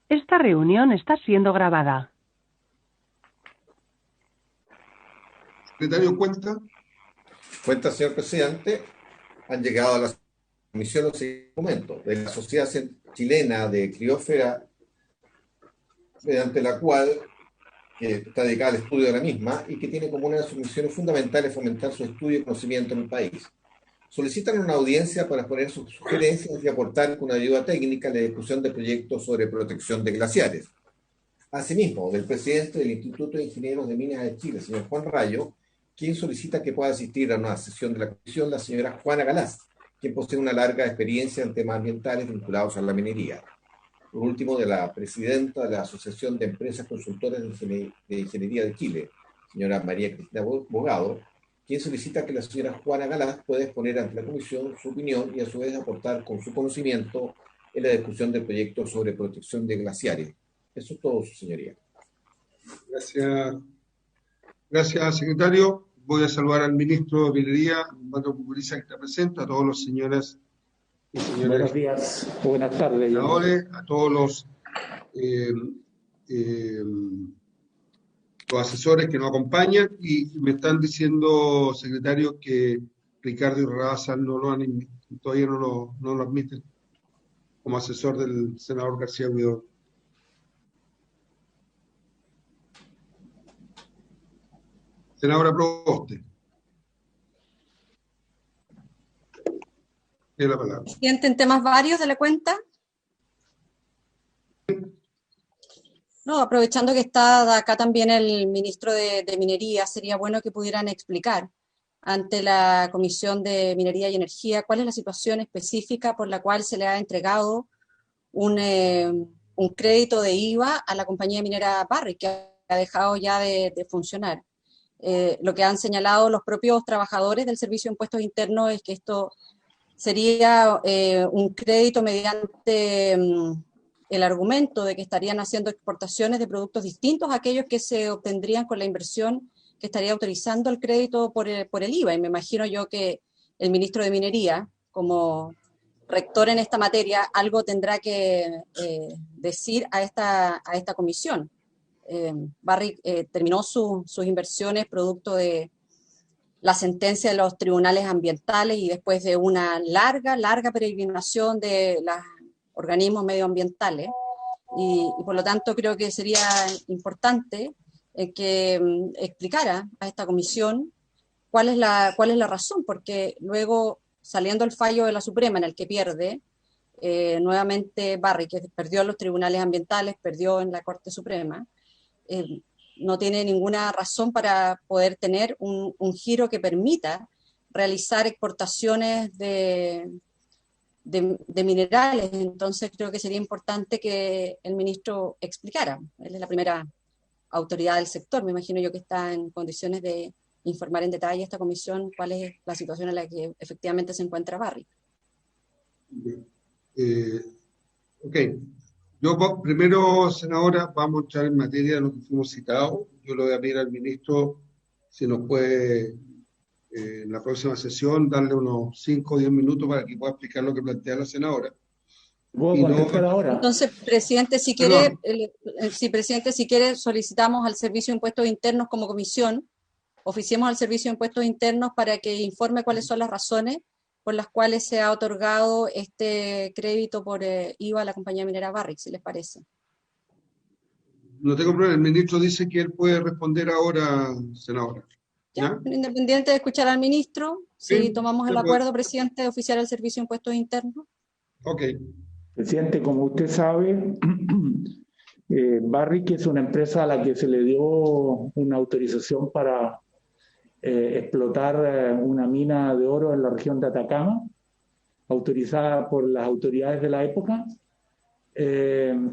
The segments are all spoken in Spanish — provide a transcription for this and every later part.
Esta reunión está siendo grabada. Secretario, cuenta. Cuenta, señor presidente. Han llegado a la comisión los siguientes documentos de la Sociedad Chilena de Criósfera, mediante la cual que está dedicada al estudio de la misma y que tiene como una de sus misiones fundamentales fomentar su estudio y conocimiento en el país. Solicitan una audiencia para exponer sus sugerencias y aportar con ayuda técnica a la discusión de proyectos sobre protección de glaciares. Asimismo, del presidente del Instituto de Ingenieros de Minas de Chile, señor Juan Rayo, quien solicita que pueda asistir a una sesión de la comisión la señora Juana Galás, quien posee una larga experiencia en temas ambientales vinculados a la minería. Por último, de la presidenta de la Asociación de Empresas Consultoras de Ingeniería de Chile, señora María Cristina Bogado, quien solicita que la señora Juana Galás pueda exponer ante la comisión su opinión y a su vez aportar con su conocimiento en la discusión del proyecto sobre protección de glaciares. Eso es todo, su señoría. Gracias. Gracias, secretario. Voy a saludar al ministro de Minería, Humberto Pupuriza, que está presente, a todos los señores y señores. Buenos días, buenas tardes. A todos los asesores que nos acompañan, y me están diciendo, secretario, que Ricardo Irraza todavía no lo admiten como asesor del senador García Huidobro. Senadora Proboste. Tiene la palabra. ¿Sienten temas varios de la cuenta? No, aprovechando que está acá también el ministro de Minería, sería bueno que pudieran explicar ante la Comisión de Minería y Energía cuál es la situación específica por la cual se le ha entregado un crédito de IVA a la compañía minera Barrick, que ha dejado ya de funcionar. Lo que han señalado los propios trabajadores del Servicio de Impuestos Internos es que esto sería un crédito mediante el argumento de que estarían haciendo exportaciones de productos distintos a aquellos que se obtendrían con la inversión que estaría autorizando el crédito por el IVA. Y me imagino yo que el ministro de Minería, como rector en esta materia, algo tendrá que decir a esta comisión. Barrick terminó sus inversiones producto de la sentencia de los tribunales ambientales y después de una larga peregrinación de los organismos medioambientales, y por lo tanto creo que sería importante que explicara a esta comisión cuál es la razón, porque luego, saliendo el fallo de la Suprema en el que pierde, nuevamente Barrick, que perdió en los tribunales ambientales, perdió en la Corte Suprema, no tiene ninguna razón para poder tener un giro que permita realizar exportaciones de minerales. Entonces creo que sería importante que el ministro explicara. Él es la primera autoridad del sector, me imagino yo que está en condiciones de informar en detalle a esta comisión cuál es la situación en la que efectivamente se encuentra Barrick. Ok. Yo primero, senadora, vamos a entrar en materia de lo que fuimos citados. Yo le voy a pedir al ministro si nos puede, en la próxima sesión, darle unos 5 o 10 minutos para que pueda explicar lo que plantea la senadora. ¿Puedo contestar ahora? Entonces, presidente, si quiere, solicitamos al Servicio de Impuestos Internos como comisión, oficiemos al Servicio de Impuestos Internos para que informe cuáles son las razones por las cuales se ha otorgado este crédito por IVA a la compañía minera Barrick, si les parece. No tengo problema, el ministro dice que él puede responder ahora, senadora. ¿Ya? Independiente de escuchar al ministro, si tomamos el acuerdo, presidente, de oficiar al Servicio de Impuestos Internos. Ok. Presidente, como usted sabe, Barrick es una empresa a la que se le dio una autorización para explotar una mina de oro en la región de Atacama, autorizada por las autoridades de la época,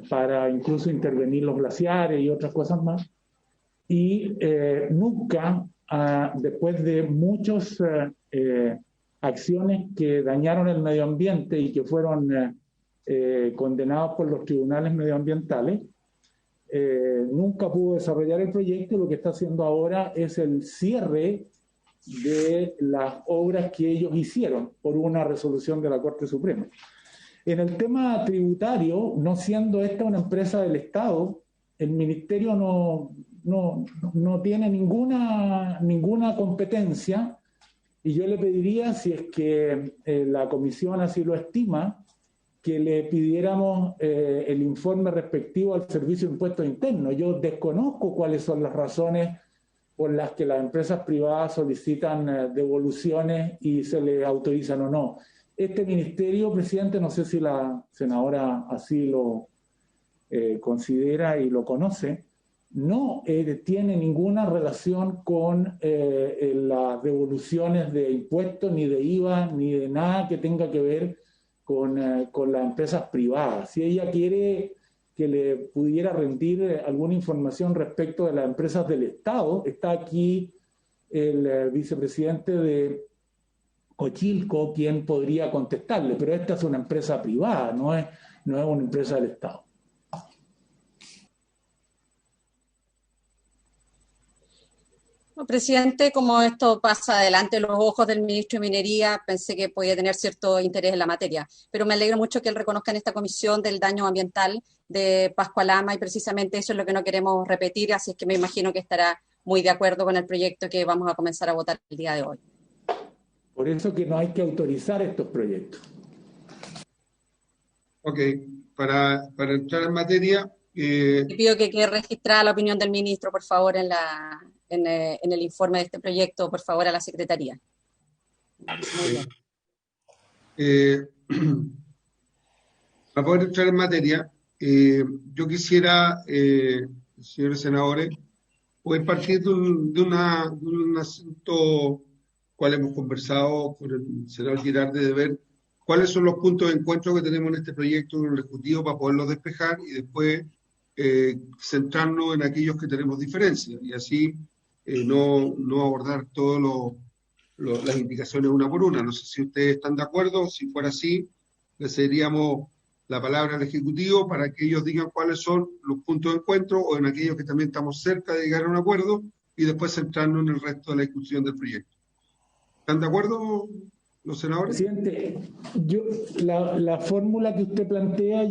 para incluso intervenir los glaciares y otras cosas más. Y nunca, después de muchas acciones que dañaron el medio ambiente y que fueron condenados por los tribunales medioambientales, nunca pudo desarrollar el proyecto. Lo que está haciendo ahora es el cierre de las obras que ellos hicieron por una resolución de la Corte Suprema. En el tema tributario, no siendo esta una empresa del Estado, el Ministerio no tiene ninguna competencia, y yo le pediría, si es que la comisión así lo estima, que le pidiéramos el informe respectivo al Servicio de Impuestos Internos. Yo desconozco cuáles son las razones por las que las empresas privadas solicitan devoluciones y se les autorizan o no. Este ministerio, presidente, no sé si la senadora así lo considera y lo conoce, no tiene ninguna relación con las devoluciones de impuestos, ni de IVA, ni de nada que tenga que ver con las empresas privadas. Si ella quiere que le pudiera rendir alguna información respecto de las empresas del Estado, está aquí el vicepresidente de Cochilco, quien podría contestarle, pero esta es una empresa privada, no es una empresa del Estado. No, presidente, como esto pasa delante de los ojos del ministro de Minería, pensé que podía tener cierto interés en la materia, pero me alegro mucho que él reconozca en esta comisión del daño ambiental de Pascua Lama, y precisamente eso es lo que no queremos repetir, así es que me imagino que estará muy de acuerdo con el proyecto que vamos a comenzar a votar el día de hoy. Por eso que no hay que autorizar estos proyectos. Ok, para entrar en materia... Le pido que quede registrada la opinión del ministro, por favor, en el informe de este proyecto, por favor, a la Secretaría. Muy bien. Para poder entrar en materia, yo quisiera, señores senadores, poder partir de un asunto cual hemos conversado con el senador Girardi, de ver cuáles son los puntos de encuentro que tenemos en este proyecto con el Ejecutivo para poderlos despejar y después centrarnos en aquellos que tenemos diferencias y así no abordar todas las indicaciones una por una. No sé si ustedes están de acuerdo. Si fuera así, le cederíamos la palabra al Ejecutivo para que ellos digan cuáles son los puntos de encuentro o en aquellos que también estamos cerca de llegar a un acuerdo y después centrarnos en el resto de la discusión del proyecto. ¿Están de acuerdo los senadores? Presidente, la fórmula que usted plantea,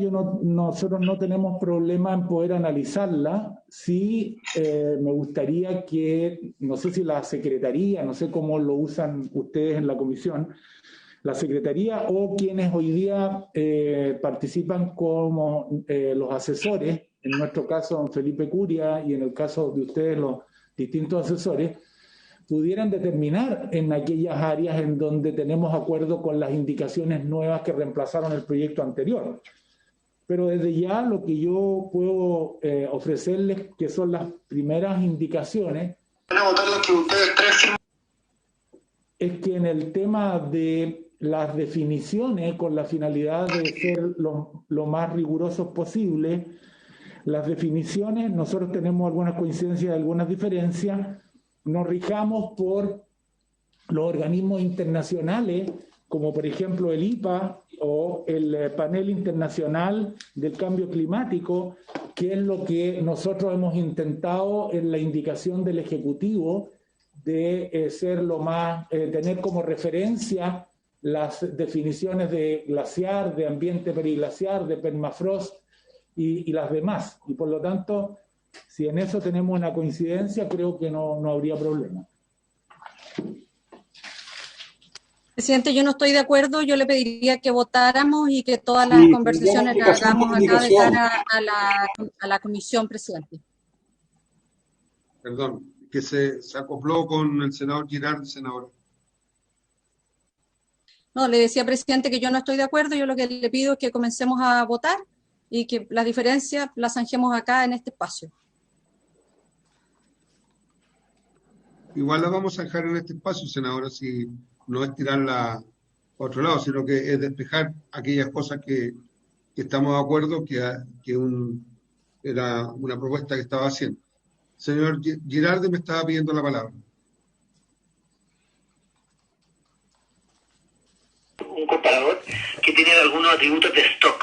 nosotros no tenemos problema en poder analizarla. Sí, me gustaría que, no sé si la Secretaría, no sé cómo lo usan ustedes en la comisión, la Secretaría o quienes hoy día participan como los asesores, en nuestro caso don Felipe Curia y en el caso de ustedes los distintos asesores, pudieran determinar en aquellas áreas en donde tenemos acuerdo con las indicaciones nuevas que reemplazaron el proyecto anterior. Pero desde ya lo que yo puedo ofrecerles, que son las primeras indicaciones, es que en el tema de las definiciones, con la finalidad de ser lo más rigurosos posible, las definiciones, nosotros tenemos algunas coincidencias y algunas diferencias, nos rijamos por los organismos internacionales, como por ejemplo el IPA o el Panel Internacional del Cambio Climático, que es lo que nosotros hemos intentado en la indicación del Ejecutivo de ser lo más, tener como referencia las definiciones de glaciar, de ambiente periglaciar, de permafrost y las demás. Y por lo tanto, si en eso tenemos una coincidencia, creo que no habría problema. Presidente, yo no estoy de acuerdo. Yo le pediría que votáramos y que todas las conversaciones las hagamos acá de cara a la comisión, presidente. Perdón, que se acopló con el senador Girardi, senador. No, le decía, presidente, que yo no estoy de acuerdo. Yo lo que le pido es que comencemos a votar y que las diferencias las zanjemos acá en este espacio. Igual la vamos a dejar en este espacio, senadora, si no es tirarla a otro lado, sino que es despejar aquellas cosas que estamos de acuerdo, que era una propuesta que estaba haciendo. Señor Girardi me estaba pidiendo la palabra. Un comparador que tiene algunos atributos de stock.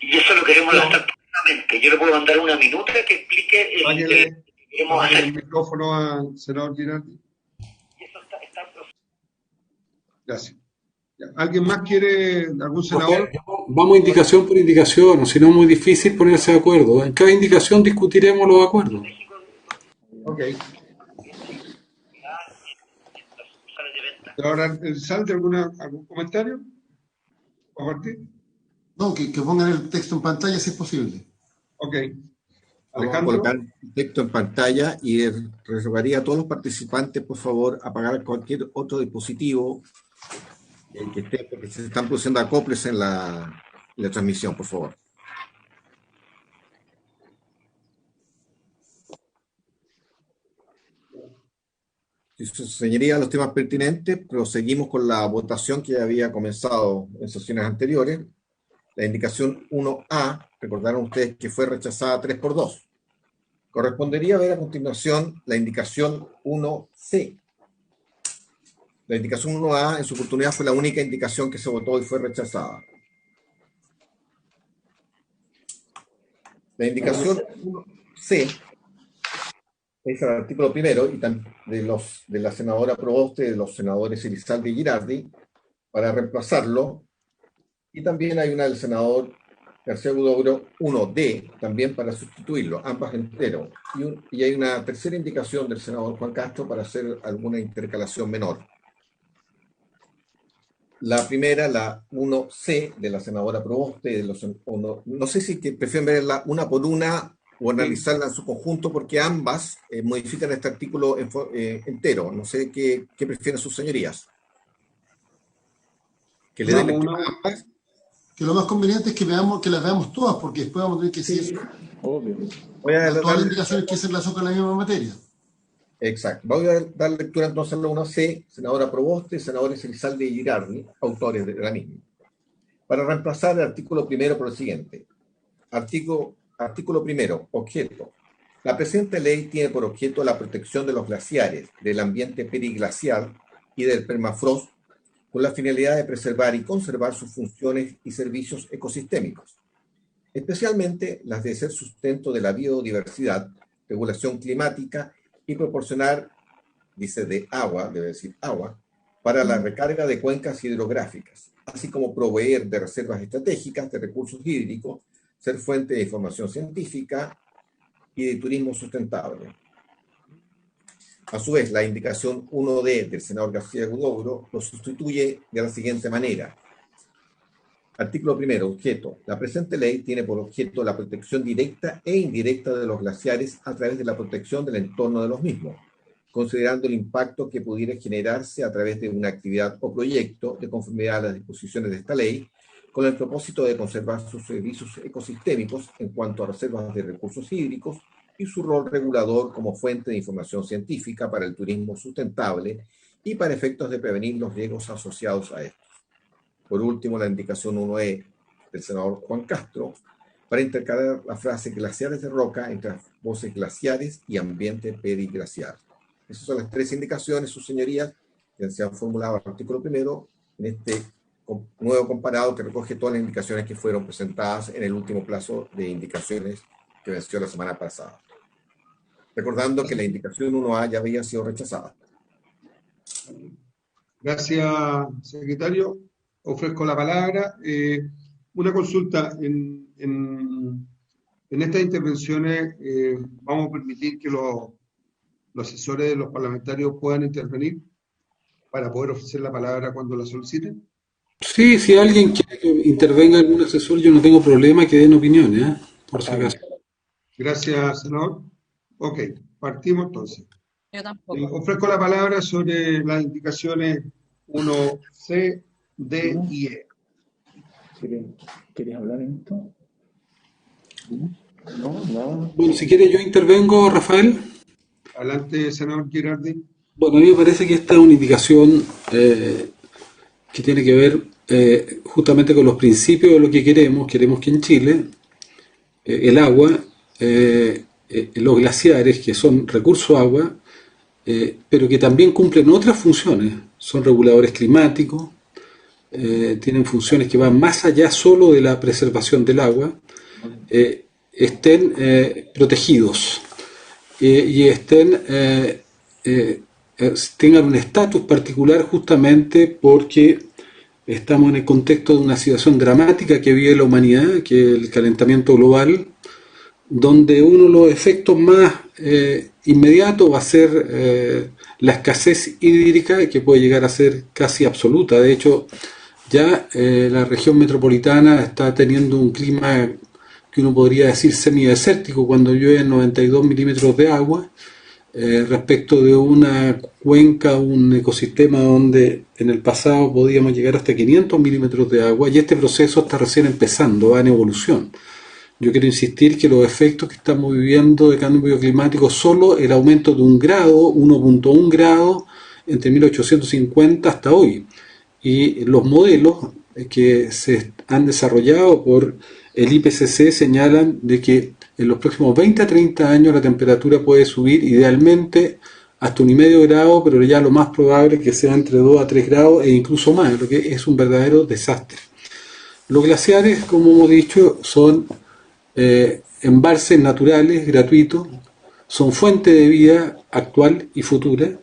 Y eso lo queremos lanzar próximamente. Yo le puedo mandar una minuta que explique el que queremos hacer. El micrófono al senador Girardi. Y eso está Gracias. Ya, ¿alguien más quiere, algún senador? Vamos indicación por indicación, o si no es muy difícil ponerse de acuerdo. En cada indicación discutiremos los acuerdos. Ok. Ahora, ¿salte algún comentario? ¿A partir? No, que pongan el texto en pantalla si es posible. Ok. Vamos a Alejandro. colocar el texto en pantalla y rogaría a todos los participantes, por favor, apagar cualquier otro dispositivo que esté, porque se están produciendo acoples en la transmisión, por favor. Señoría, los temas pertinentes, proseguimos con la votación que ya había comenzado en sesiones anteriores. La indicación 1A, recordaron ustedes que fue rechazada 3-2. Correspondería ver a continuación la indicación 1C. La indicación 1A en su oportunidad fue la única indicación que se votó y fue rechazada. La indicación 1C es el artículo primero y de la senadora Proboste y de los senadores Elizalde y Girardi para reemplazarlo, y también hay una del senador García Huidobro 1D también para sustituirlo, ambas entero, y hay una tercera indicación del senador Juan Castro para hacer alguna intercalación menor. La primera, la 1C de la senadora Proboste, no sé si prefieren verla una por una o analizarla en su conjunto, porque ambas modifican este artículo entero. No sé qué prefieren sus señorías. ¿Que le den lectura a ambas? Que lo más conveniente es que las veamos todas, porque después vamos a tener que seguir Obvio. todas las indicaciones que se enlazó con la misma materia. Exacto. Voy a dar lectura entonces a la 1C, senadora Proboste, senadores Elizalde y Girardi, autores de la misma. Para reemplazar el artículo primero por el siguiente. Artículo primero, objeto. La presente ley tiene por objeto la protección de los glaciares, del ambiente periglacial y del permafrost, con la finalidad de preservar y conservar sus funciones y servicios ecosistémicos, especialmente las de ser sustento de la biodiversidad, regulación climática y proporcionar, dice de agua, debe decir agua, para la recarga de cuencas hidrográficas, así como proveer de reservas estratégicas de recursos hídricos, ser fuente de información científica y de turismo sustentable. A su vez, la indicación 1D del senador García Huidobro lo sustituye de la siguiente manera. Artículo primero, objeto. La presente ley tiene por objeto la protección directa e indirecta de los glaciares a través de la protección del entorno de los mismos, considerando el impacto que pudiera generarse a través de una actividad o proyecto de conformidad a las disposiciones de esta ley, con el propósito de conservar sus servicios ecosistémicos en cuanto a reservas de recursos hídricos y su rol regulador como fuente de información científica para el turismo sustentable y para efectos de prevenir los riesgos asociados a estos. Por último, la indicación 1E del senador Juan Castro para intercalar la frase glaciares de roca entre las voces glaciares y ambiente periglacial. Esas son las tres indicaciones, sus señorías, que se han formulado al artículo primero en este nuevo comparado que recoge todas las indicaciones que fueron presentadas en el último plazo de indicaciones que venció la semana pasada. Recordando que la indicación 1A ya había sido rechazada. Gracias, secretario. Ofrezco la palabra. Una consulta. En estas intervenciones vamos a permitir que los asesores de los parlamentarios puedan intervenir para poder ofrecer la palabra cuando la soliciten. Sí, si alguien quiere que intervenga algún asesor, yo no tengo problema que den opiniones, ¿eh? Por si acaso. Gracias, senador. Ok, partimos entonces. Yo tampoco. Ofrezco la palabra sobre las indicaciones 1C, D y E. ¿Quieres hablar en esto? No, nada. Bueno, si quiere yo intervengo, Rafael. Adelante, senador Girardi. Bueno, a mí me parece que esta es una indicación que tiene que ver justamente con los principios de lo que queremos. Queremos que en Chile el agua, los glaciares, que son recursos agua, pero que también cumplen otras funciones. Son reguladores climáticos, tienen funciones que van más allá solo de la preservación del agua, estén protegidos y estén tengan un estatus particular justamente porque estamos en el contexto de una situación dramática que vive la humanidad, que es el calentamiento global, donde uno de los efectos más inmediatos va a ser la escasez hídrica, que puede llegar a ser casi absoluta. De hecho, ya la región metropolitana está teniendo un clima que uno podría decir semidesértico cuando llueve 92 milímetros de agua, respecto de una cuenca, un ecosistema donde en el pasado podíamos llegar hasta 500 milímetros de agua, y este proceso está recién empezando, va en evolución. Yo quiero insistir que los efectos que estamos viviendo de cambio climático, solo el aumento de 1 grado, 1.1 grado, entre 1850 hasta hoy. Y los modelos que se han desarrollado por el IPCC señalan de que en los próximos 20 a 30 años la temperatura puede subir idealmente hasta 1,5 grado, pero ya lo más probable es que sea entre 2 a 3 grados e incluso más, lo que es un verdadero desastre. Los glaciares, como hemos dicho, son embalses naturales, gratuitos, son fuente de vida actual y futura,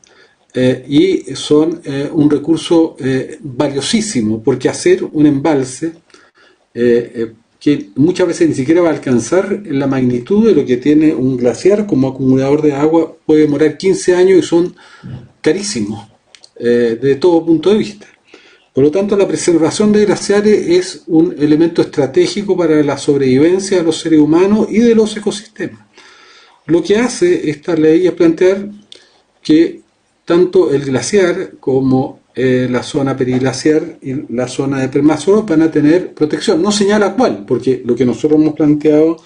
y son un recurso valiosísimo, porque hacer un embalse que muchas veces ni siquiera va a alcanzar la magnitud de lo que tiene un glaciar como acumulador de agua, puede demorar 15 años y son carísimos de todo punto de vista. Por lo tanto, la preservación de glaciares es un elemento estratégico para la sobrevivencia de los seres humanos y de los ecosistemas. Lo que hace esta ley es plantear que tanto el glaciar como la zona periglaciar y la zona de permafrost van a tener protección. No señala cuál, porque lo que nosotros hemos planteado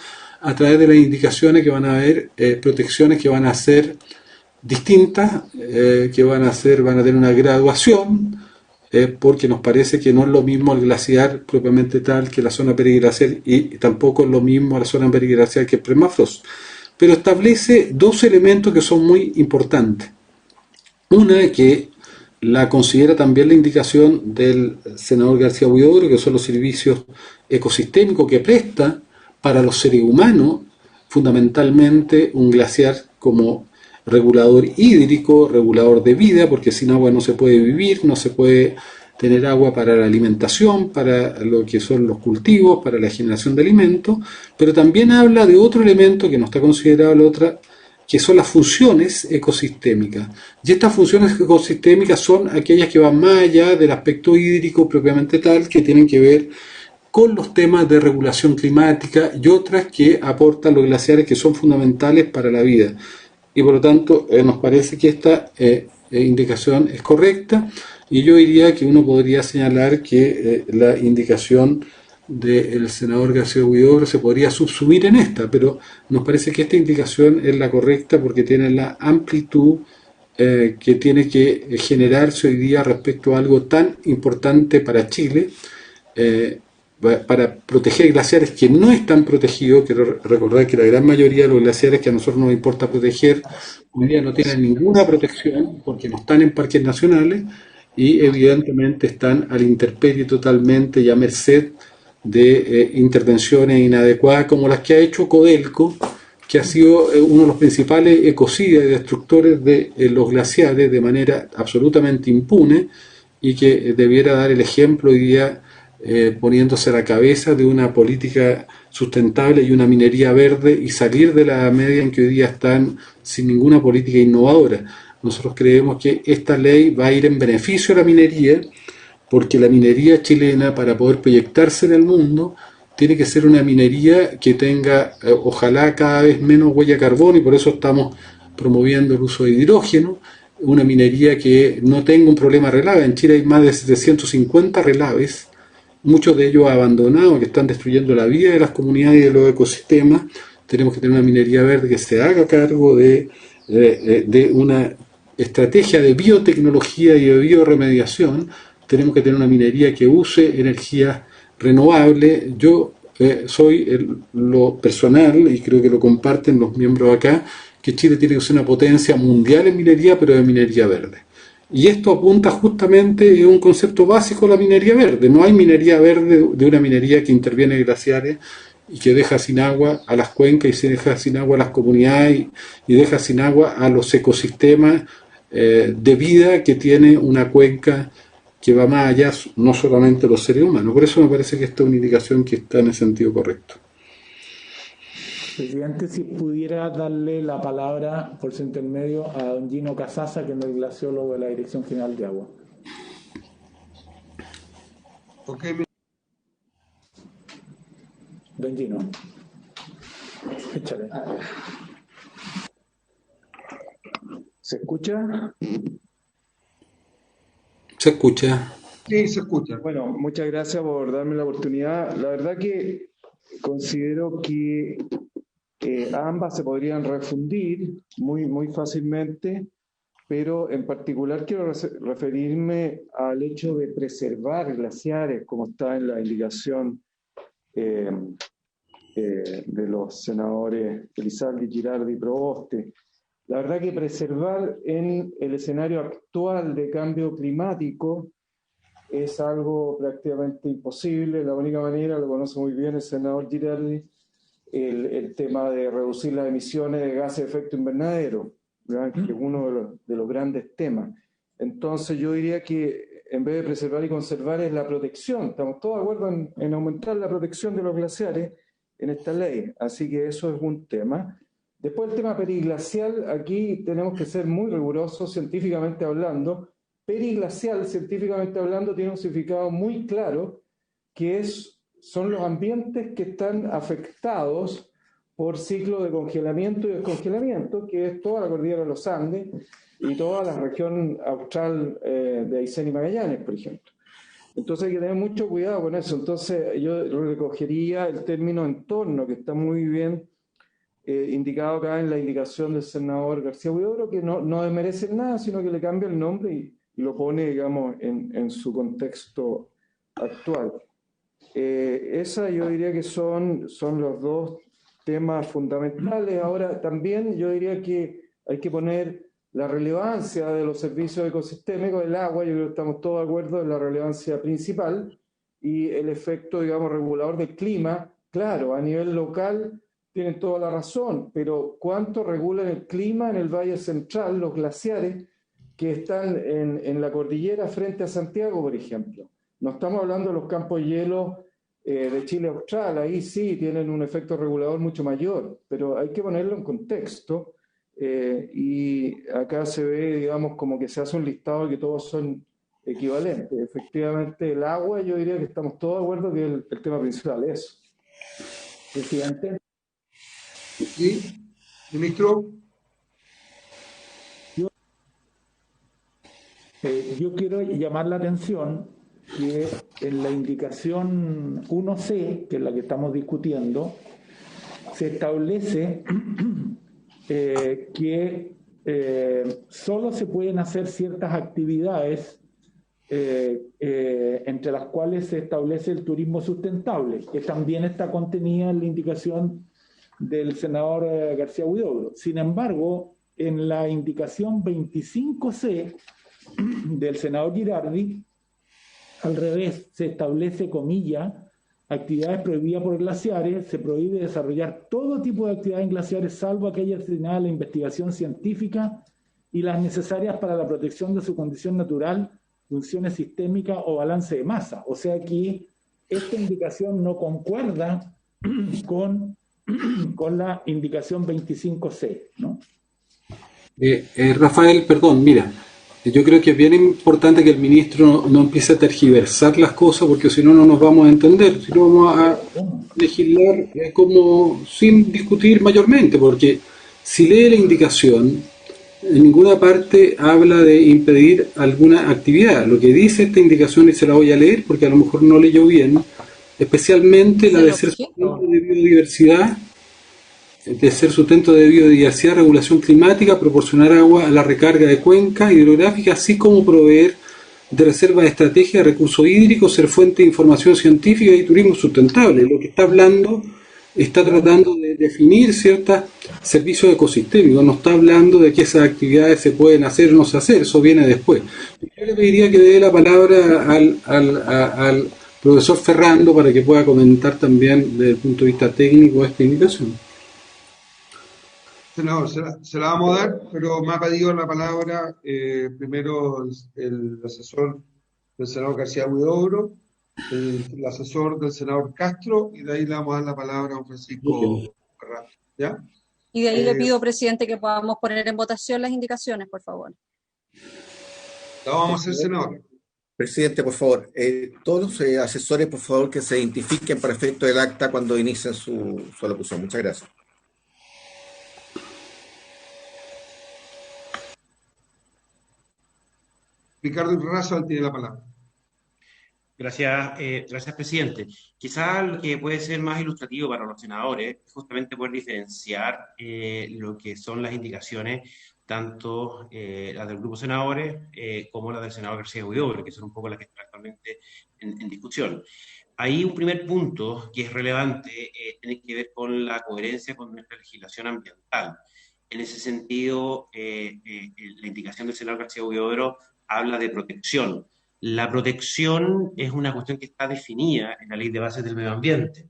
a través de las indicaciones que van a haber protecciones que van a ser distintas, que van a tener una graduación, porque nos parece que no es lo mismo el glaciar propiamente tal que la zona periglaciar, y tampoco es lo mismo la zona periglaciar que el permafrost. Pero establece dos elementos que son muy importantes. Una que la considera también la indicación del senador García Huidobro, que son los servicios ecosistémicos que presta para los seres humanos, fundamentalmente un glaciar como regulador hídrico, regulador de vida, porque sin agua no se puede vivir, no se puede tener agua para la alimentación, para lo que son los cultivos, para la generación de alimentos, pero también habla de otro elemento que no está considerado en la otra, que son las funciones ecosistémicas. Y estas funciones ecosistémicas son aquellas que van más allá del aspecto hídrico propiamente tal, que tienen que ver con los temas de regulación climática y otras que aportan los glaciares, que son fundamentales para la vida. Y por lo tanto nos parece que esta indicación es correcta, y yo diría que uno podría señalar que la indicación del senador García Huidobro se podría subsumir en esta, pero nos parece que esta indicación es la correcta porque tiene la amplitud que tiene que generarse hoy día respecto a algo tan importante para Chile, para proteger glaciares que no están protegidos. Quiero recordar que la gran mayoría de los glaciares que a nosotros nos importa proteger hoy día no tienen ninguna protección porque no están en parques nacionales y evidentemente están a la intemperie totalmente y a merced de intervenciones inadecuadas como las que ha hecho Codelco, que ha sido uno de los principales ecocidas y destructores de los glaciares de manera absolutamente impune, y que debiera dar el ejemplo hoy día poniéndose a la cabeza de una política sustentable y una minería verde, y salir de la media en que hoy día están sin ninguna política innovadora. Nosotros creemos que esta ley va a ir en beneficio de la minería, porque la minería chilena, para poder proyectarse en el mundo, tiene que ser una minería que tenga, ojalá, cada vez menos huella de carbono, y por eso estamos promoviendo el uso de hidrógeno, una minería que no tenga un problema de relave. En Chile hay más de 750 relaves, muchos de ellos abandonados, que están destruyendo la vida de las comunidades y de los ecosistemas. Tenemos que tener una minería verde que se haga cargo de una estrategia de biotecnología y de bioremediación. Tenemos que tener una minería que use energía renovable. Yo soy lo personal, y creo que lo comparten los miembros acá, que Chile tiene que ser una potencia mundial en minería, pero de minería verde. Y esto apunta justamente a un concepto básico de la minería verde. No hay minería verde de una minería que interviene en glaciares y que deja sin agua a las cuencas, y se deja sin agua a las comunidades, y deja sin agua a los ecosistemas de vida que tiene una cuenca que va más allá, no solamente de los seres humanos. Por eso me parece que esta es una indicación que está en el sentido correcto. Presidente, si pudiera darle la palabra por su intermedio a don Gino Casasa, que es el glaciólogo de la Dirección General de Agua. Ok, Don Gino, échale. ¿Se escucha? ¿Se escucha? sí, se escucha. Bueno, muchas gracias por darme la oportunidad. La verdad que considero que ambas se podrían refundir muy fácilmente, pero en particular quiero referirme al hecho de preservar glaciares, como está en la indicación de los senadores Elizalde, Girardi y Proboste. La verdad que preservar en el escenario actual de cambio climático es algo prácticamente imposible. La única manera, lo conoce muy bien el senador Girardi, el tema de reducir las emisiones de gases de efecto invernadero, ¿verdad? Que es uno de los grandes temas. Entonces yo diría que en vez de preservar y conservar es la protección. Estamos todos de acuerdo en aumentar la protección de los glaciares en esta ley, así que eso es un tema. Después el tema periglacial, aquí tenemos que ser muy rigurosos científicamente hablando. Periglacial, científicamente hablando, tiene un significado muy claro, que son los ambientes que están afectados por ciclos de congelamiento y descongelamiento, que es toda la cordillera de los Andes y toda la región austral de Aysén y Magallanes, por ejemplo. Entonces hay que tener mucho cuidado con eso. Entonces yo recogería el término entorno, que está muy bien indicado acá en la indicación del senador García Huidobro, que no desmerece nada, sino que le cambia el nombre y lo pone, digamos, en su contexto actual. Esa yo diría que son los dos temas fundamentales. Ahora también yo diría que hay que poner la relevancia de los servicios ecosistémicos del agua. Yo creo que estamos todos de acuerdo en la relevancia principal, y el efecto, digamos, regulador del clima. Claro, a nivel local tienen toda la razón, pero ¿cuánto regulan el clima en el Valle Central, los glaciares que están en la cordillera frente a Santiago, por ejemplo? No estamos hablando de los campos de hielo de Chile Austral, ahí sí tienen un efecto regulador mucho mayor, pero hay que ponerlo en contexto, y acá se ve, digamos, como que se hace un listado de que todos son equivalentes. Efectivamente, el agua, yo diría que estamos todos de acuerdo que el tema principal es eso. Presidente. ¿Sí? Ministro. Yo quiero llamar la atención que en la indicación 1C, que es la que estamos discutiendo, se establece que solo se pueden hacer ciertas actividades entre las cuales se establece el turismo sustentable, que también está contenida en la indicación del senador García Huidobro. Sin embargo, en la indicación 25C del senador Girardi, al revés, se establece, comilla, actividades prohibidas por glaciares, se prohíbe desarrollar todo tipo de actividades en glaciares, salvo aquellas destinadas a la investigación científica y las necesarias para la protección de su condición natural, funciones sistémicas o balance de masa. O sea que esta indicación no concuerda con la indicación 25C, ¿no? Rafael, perdón, mira, yo creo que es bien importante que el ministro no empiece a tergiversar las cosas, porque si no, no nos vamos a entender, si no vamos a legislar como sin discutir mayormente, porque si lee la indicación, en ninguna parte habla de impedir alguna actividad. Lo que dice esta indicación, y se la voy a leer porque a lo mejor no leyó bien, especialmente la de ser sustento de biodiversidad, regulación climática, proporcionar agua a la recarga de cuencas hidrográficas, así como proveer de reservas de estrategia de recursos hídricos, ser fuente de información científica y turismo sustentable. Lo que está hablando, está tratando de definir ciertos servicios ecosistémicos, no está hablando de que esas actividades se pueden hacer o no se hacer, eso viene después. Yo le pediría que le dé la palabra al profesor Ferrando para que pueda comentar también desde el punto de vista técnico esta indicación. Senador, se la vamos a dar, pero me ha pedido la palabra primero el asesor del senador García Huidobro, el asesor del senador Castro, y de ahí le vamos a dar la palabra a don Francisco Ferrando. ¿Ya? Y de ahí le pido, presidente, que podamos poner en votación las indicaciones, por favor. La vamos a hacer, senador. Presidente, por favor, todos los asesores, por favor, que se identifiquen para efecto del acta cuando inicien su alocución. Muchas gracias. Ricardo Razo tiene la palabra. Gracias, presidente. Quizá lo que puede ser más ilustrativo para los senadores es justamente poder diferenciar lo que son las indicaciones, tanto las del grupo de senadores como las del senador García Huidobro, que son un poco las que están actualmente en discusión. Ahí un primer punto que es relevante tiene que ver con la coherencia con nuestra legislación ambiental. En ese sentido, la indicación del senador García Huidobro habla de protección. La protección es una cuestión que está definida en la Ley de Bases del Medio Ambiente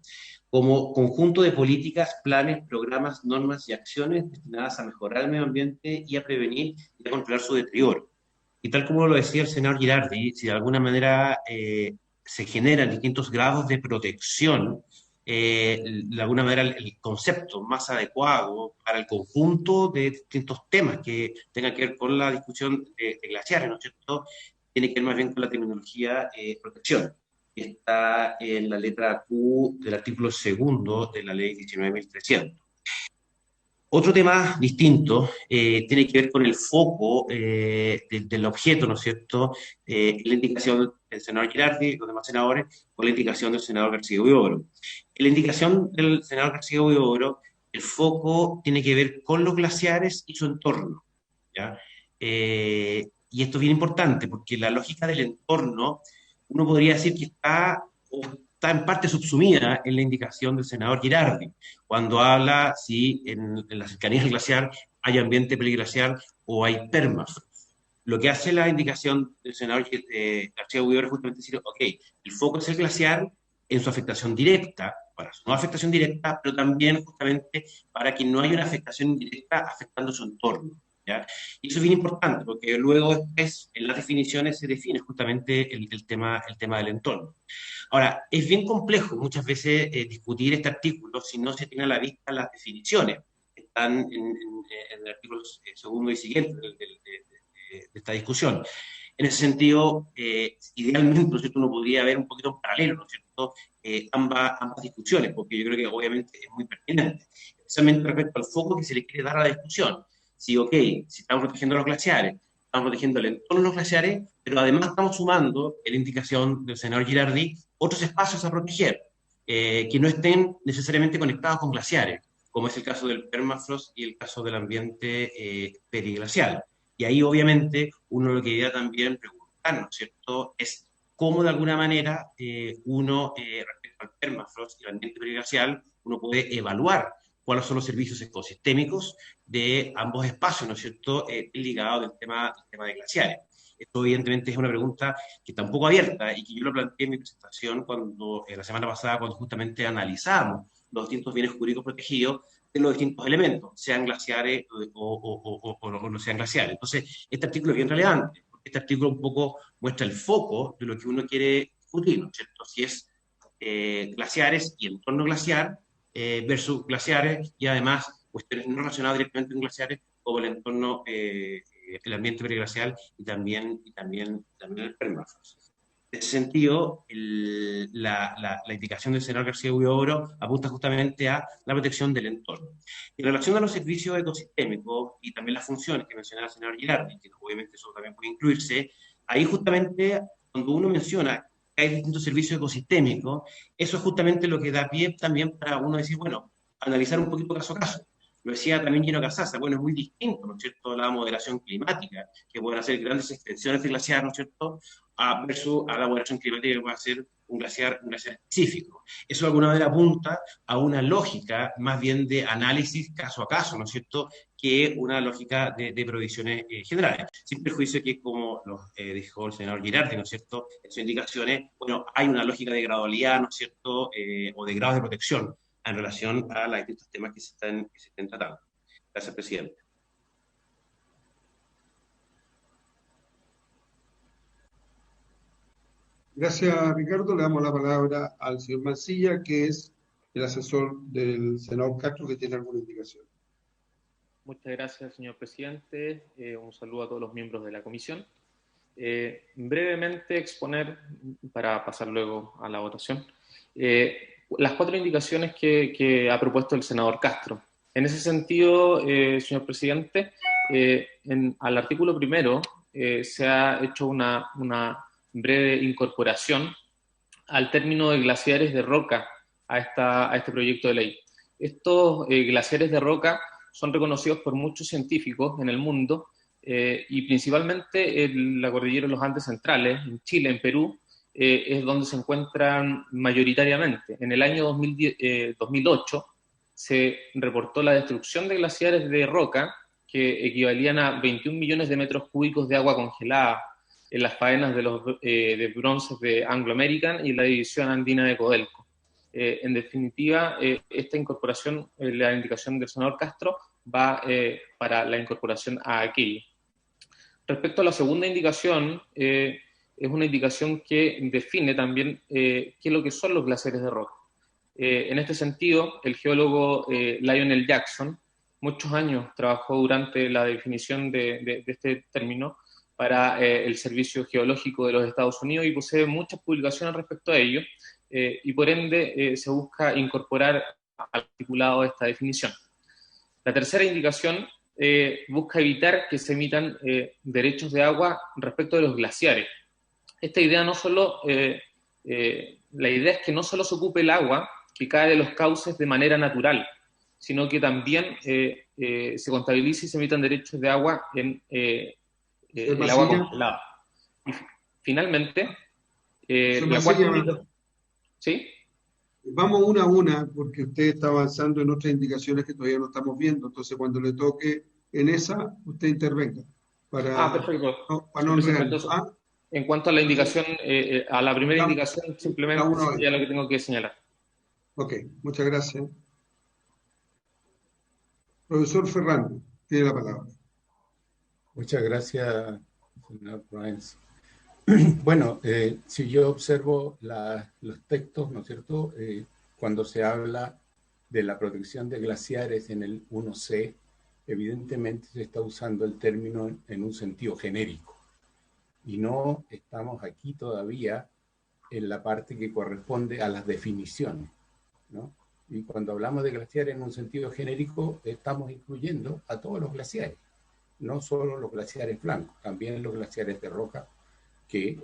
como conjunto de políticas, planes, programas, normas y acciones destinadas a mejorar el medio ambiente y a prevenir y a controlar su deterioro. Y tal como lo decía el senador Girardi, si de alguna manera se generan distintos grados de protección, de alguna manera el concepto más adecuado para el conjunto de distintos temas que tengan que ver con la discusión de glaciares, ¿no es cierto?, tiene que ver más bien con la terminología protección, que está en la letra Q del artículo 2 de la ley 19.300. Otro tema distinto tiene que ver con el foco del objeto, ¿no es cierto?, la indicación del senador Girardi y los demás senadores, o la indicación del senador García Huidobro. En la indicación del senador García Huidobro, el foco tiene que ver con los glaciares y su entorno, ¿ya? Y esto es bien importante, porque la lógica del entorno, uno podría decir que está en parte subsumida en la indicación del senador Girardi, cuando habla si en las cercanías del glaciar hay ambiente peliglaciar o hay permafrost. Lo que hace la indicación del senador García Huidobro es justamente decir, ok, el foco es el glaciar en su afectación directa, para su no afectación directa, pero también justamente para que no haya una afectación indirecta afectando su entorno, ¿ya? Y eso es bien importante, porque luego después en las definiciones se define justamente el tema del entorno. Ahora, es bien complejo muchas veces discutir este artículo si no se tiene a la vista las definiciones que están en el artículo 2 y siguiente de esta discusión. En ese sentido, idealmente, ¿no es cierto?, uno podría ver un poquito en paralelo, ¿no es cierto?, ambas discusiones, porque yo creo que obviamente es muy pertinente, especialmente respecto al foco que se le quiere dar a la discusión. Si, ok, si estamos protegiendo los glaciares, estamos protegiendo el entorno de los glaciares, pero además estamos sumando, en la indicación del senador Girardi, otros espacios a proteger, que no estén necesariamente conectados con glaciares, como es el caso del permafrost y el caso del ambiente periglacial. Y ahí, obviamente, uno lo que debería también preguntar, ¿no es cierto?, es cómo de alguna manera respecto al permafrost y al ambiente periglacial, uno puede evaluar cuáles son los servicios ecosistémicos de ambos espacios, ¿no es cierto?, ligados del tema de glaciares. Esto evidentemente es una pregunta que está un poco abierta y que yo lo planteé en mi presentación la semana pasada, cuando justamente analizamos los distintos bienes jurídicos protegidos de los distintos elementos, sean glaciares o no sean glaciares. Entonces, este artículo es bien relevante, porque este artículo un poco muestra el foco de lo que uno quiere discutir, ¿no es cierto?, si es glaciares y entorno glaciar versus glaciares y además cuestiones no relacionadas directamente con glaciares, como el entorno, el ambiente periglacial y también el permafrost. En ese sentido, la indicación del senador García Huidobro apunta justamente a la protección del entorno. En relación a los servicios ecosistémicos y también las funciones que mencionaba el senador Girardi, que obviamente eso también puede incluirse, ahí justamente cuando uno menciona que hay distintos servicios ecosistémicos, eso es justamente lo que da pie también para uno decir, bueno, analizar un poquito caso a caso. Lo decía también Gino Casasa, bueno, es muy distinto, ¿no es cierto?, la moderación climática, que pueden hacer grandes extensiones de glaciar, ¿no es cierto?, versus a la moderación climática que puede hacer un glaciar específico. Eso de alguna manera apunta a una lógica más bien de análisis caso a caso, ¿no es cierto?, que una lógica de provisiones generales. Sin perjuicio que, como dijo el senador Girardi, ¿no es cierto?, en sus indicaciones, bueno, hay una lógica de gradualidad, ¿no es cierto?, o de grados de protección en relación a los distintos temas que se estén tratando. Gracias, presidente. Gracias, Ricardo. Le damos la palabra al señor Mancilla, que es el asesor del senador Castro, que tiene alguna indicación. Muchas gracias, señor presidente. Un saludo a todos los miembros de la comisión. Brevemente exponer, para pasar luego a la votación, las 4 indicaciones que ha propuesto el senador Castro. En ese sentido, señor presidente, al artículo primero se ha hecho una breve incorporación al término de glaciares de roca a este proyecto de ley. Estos glaciares de roca son reconocidos por muchos científicos en el mundo y principalmente en la cordillera de los Andes centrales, en Chile, en Perú, es donde se encuentran mayoritariamente. En el año 2008 se reportó la destrucción de glaciares de roca que equivalían a 21 millones de metros cúbicos de agua congelada en las faenas de bronces de Anglo American y la división andina de Codelco. En definitiva, esta incorporación, la indicación del senador Castro, va para la incorporación a aquello. Respecto a la segunda indicación, es una indicación que define también qué es lo que son los glaciares de roca. En este sentido, el geólogo Lionel Jackson, muchos años trabajó durante la definición de este término para el Servicio Geológico de los Estados Unidos y posee muchas publicaciones respecto a ello, y por ende se busca incorporar al articulado esta definición. La tercera indicación busca evitar que se emitan derechos de agua respecto de los glaciares. Esta idea la idea es que no solo se ocupe el agua que cae de los cauces de manera natural, sino que también se contabilice y se emitan derechos de agua en el agua congelada. Y finalmente, la cuarta... ¿Sí? Vamos una a una, porque usted está avanzando en otras indicaciones que todavía no estamos viendo. Entonces, cuando le toque en esa, usted intervenga. Perfecto. Para no entonces, en cuanto a la indicación, a la primera indicación, simplemente ya lo que tengo que señalar. Ok, muchas gracias. Profesor Ferrando, tiene la palabra. Muchas gracias, señor Proens. Bueno, si yo observo los textos, ¿no es cierto?, cuando se habla de la protección de glaciares en el 1C, evidentemente se está usando el término en un sentido genérico. Y no estamos aquí todavía en la parte que corresponde a las definiciones, ¿no? Y cuando hablamos de glaciares en un sentido genérico, estamos incluyendo a todos los glaciares, no solo los glaciares blancos, también los glaciares de roca, que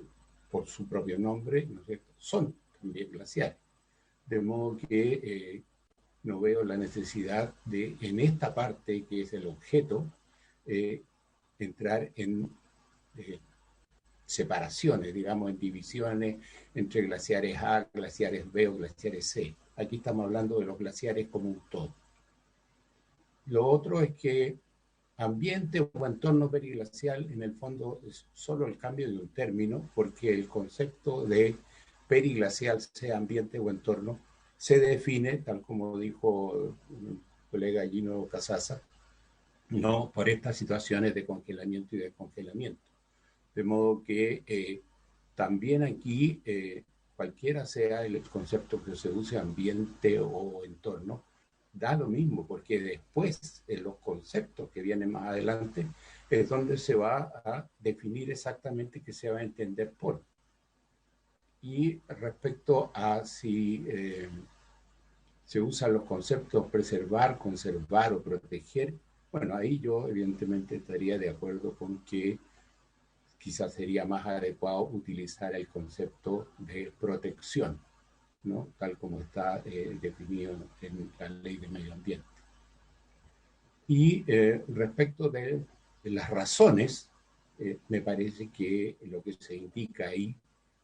por su propio nombre, ¿no es cierto?, son también glaciares. De modo que no veo la necesidad de, en esta parte que es el objeto, entrar en separaciones, digamos, en divisiones entre glaciares A, glaciares B o glaciares C. Aquí estamos hablando de los glaciares como un todo. Lo otro es que ambiente o entorno periglacial, en el fondo, es solo el cambio de un término, porque el concepto de periglacial, sea ambiente o entorno, se define, tal como dijo el colega Gino Casasa, no por estas situaciones de congelamiento y descongelamiento. De modo que también aquí, cualquiera sea el concepto que se use, ambiente o entorno, da lo mismo, porque después, en los conceptos que vienen más adelante, es donde se va a definir exactamente qué se va a entender por. Y respecto a si se usan los conceptos preservar, conservar o proteger, bueno, ahí yo evidentemente estaría de acuerdo con que quizás sería más adecuado utilizar el concepto de protección, ¿no?, tal como está definido en la Ley de Medio Ambiente. Y respecto de las razones, me parece que lo que se indica ahí,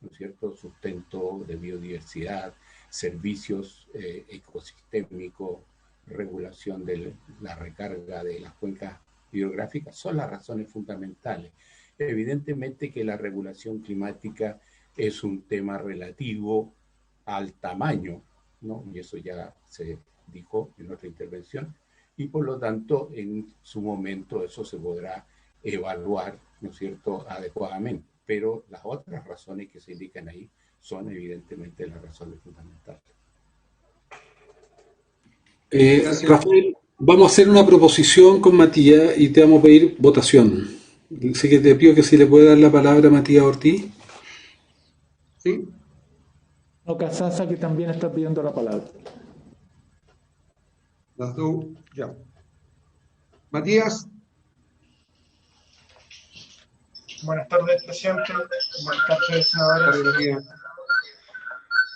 ¿no es cierto?, sustento de biodiversidad, servicios ecosistémicos, regulación de la recarga de las cuencas hidrográficas, son las razones fundamentales. Evidentemente que la regulación climática es un tema relativo al tamaño, ¿no?, y eso ya se dijo en otra intervención, y por lo tanto en su momento eso se podrá evaluar, ¿no es cierto?, adecuadamente. Pero las otras razones que se indican ahí son evidentemente las razones fundamentales. Rafael, vamos a hacer una proposición con Matías y te vamos a pedir votación. Así que te pido que si le puede dar la palabra a Matías Ortiz. Sí. No, Casasa, que también está pidiendo la palabra. Las dos, ya. Matías. Buenas tardes, presidente. Buenas tardes, senadores.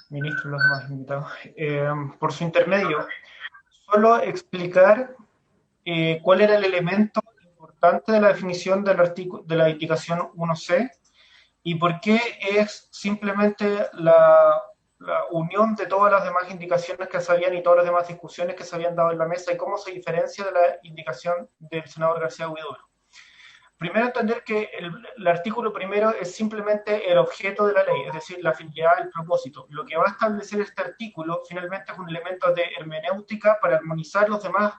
Ministros, los demás invitados. Por su intermedio, solo explicar cuál era el elemento importante de la definición del artículo de la indicación 1C y por qué es simplemente la unión de todas las demás indicaciones que se habían y todas las demás discusiones que se habían dado en la mesa y cómo se diferencia de la indicación del senador García Huidobro. Primero, entender que el artículo primero es simplemente el objeto de la ley, es decir, la finalidad, el propósito. Lo que va a establecer este artículo finalmente es un elemento de hermenéutica para armonizar los demás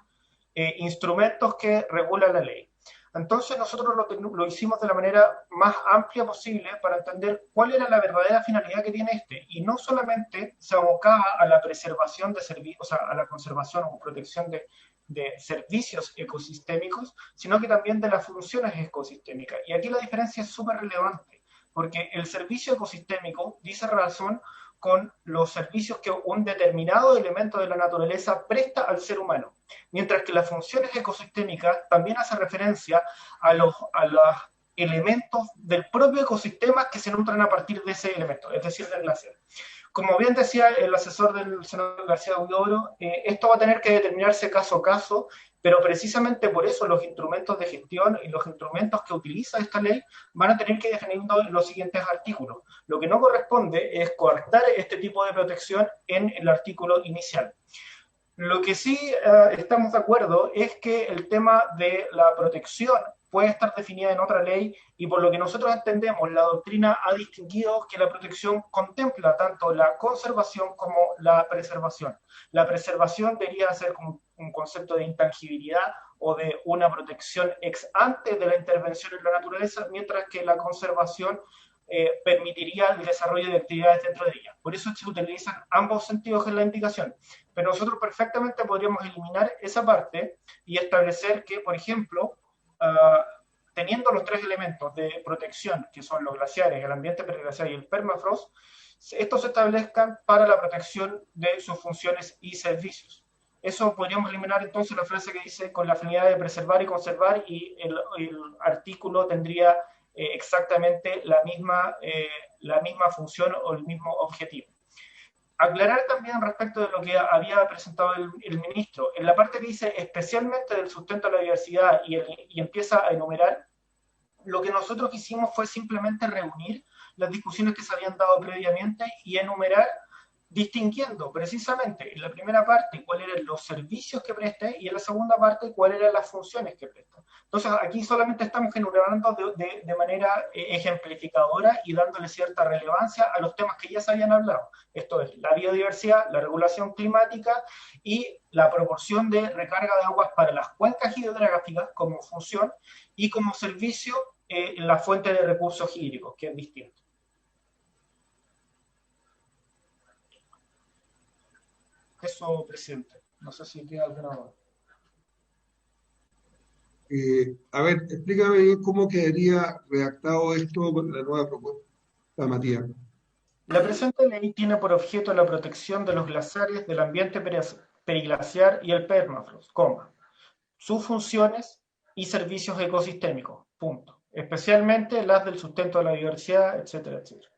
instrumentos que regula la ley. Entonces nosotros lo hicimos de la manera más amplia posible para entender cuál era la verdadera finalidad que tiene este, y no solamente se abocaba a la preservación de servicios, o sea, a la conservación o protección de servicios ecosistémicos, sino que también de las funciones ecosistémicas. Y aquí la diferencia es súper relevante, porque el servicio ecosistémico dice razón con los servicios que un determinado elemento de la naturaleza presta al ser humano, mientras que las funciones ecosistémicas también hacen referencia a los elementos del propio ecosistema que se nutren a partir de ese elemento, es decir, del glaciar. Como bien decía el asesor del senador García Huidobro, esto va a tener que determinarse caso a caso, pero precisamente por eso los instrumentos de gestión y los instrumentos que utiliza esta ley van a tener que definir los siguientes artículos. Lo que no corresponde es coartar este tipo de protección en el artículo inicial. Lo que sí estamos de acuerdo es que el tema de la protección puede estar definida en otra ley y por lo que nosotros entendemos, la doctrina ha distinguido que la protección contempla tanto la conservación como la preservación. La preservación debería ser como un concepto de intangibilidad o de una protección ex ante de la intervención en la naturaleza, mientras que la conservación permitiría el desarrollo de actividades dentro de ella. Por eso se utilizan ambos sentidos en la indicación. Pero nosotros perfectamente podríamos eliminar esa parte y establecer que, por ejemplo, teniendo los tres elementos de protección, que son los glaciares, el ambiente periglaciar y el permafrost, estos se establezcan para la protección de sus funciones y servicios. Eso podríamos eliminar entonces la frase que dice con la finalidad de preservar y conservar, y el artículo tendría exactamente la misma función o el mismo objetivo. Aclarar también respecto de lo que había presentado el ministro, en la parte que dice especialmente del sustento de la biodiversidad y empieza a enumerar, lo que nosotros hicimos fue simplemente reunir las discusiones que se habían dado previamente y enumerar, distinguiendo precisamente en la primera parte cuáles eran los servicios que presta y en la segunda parte cuáles eran las funciones que presta. Entonces aquí solamente estamos enumerando de manera ejemplificadora y dándole cierta relevancia a los temas que ya se habían hablado. Esto es la biodiversidad, la regulación climática y la proporción de recarga de aguas para las cuencas hidrográficas como función y como servicio la fuente de recursos hídricos, que es distinto. Eso, presidente. No sé si queda alguna duda. A ver, explícame bien cómo quedaría redactado esto con la nueva propuesta, Matías. La presente ley tiene por objeto la protección de los glaciares, del ambiente periglaciar y el permafrost, sus funciones y servicios ecosistémicos, punto. Especialmente las del sustento de la biodiversidad, etcétera, etcétera.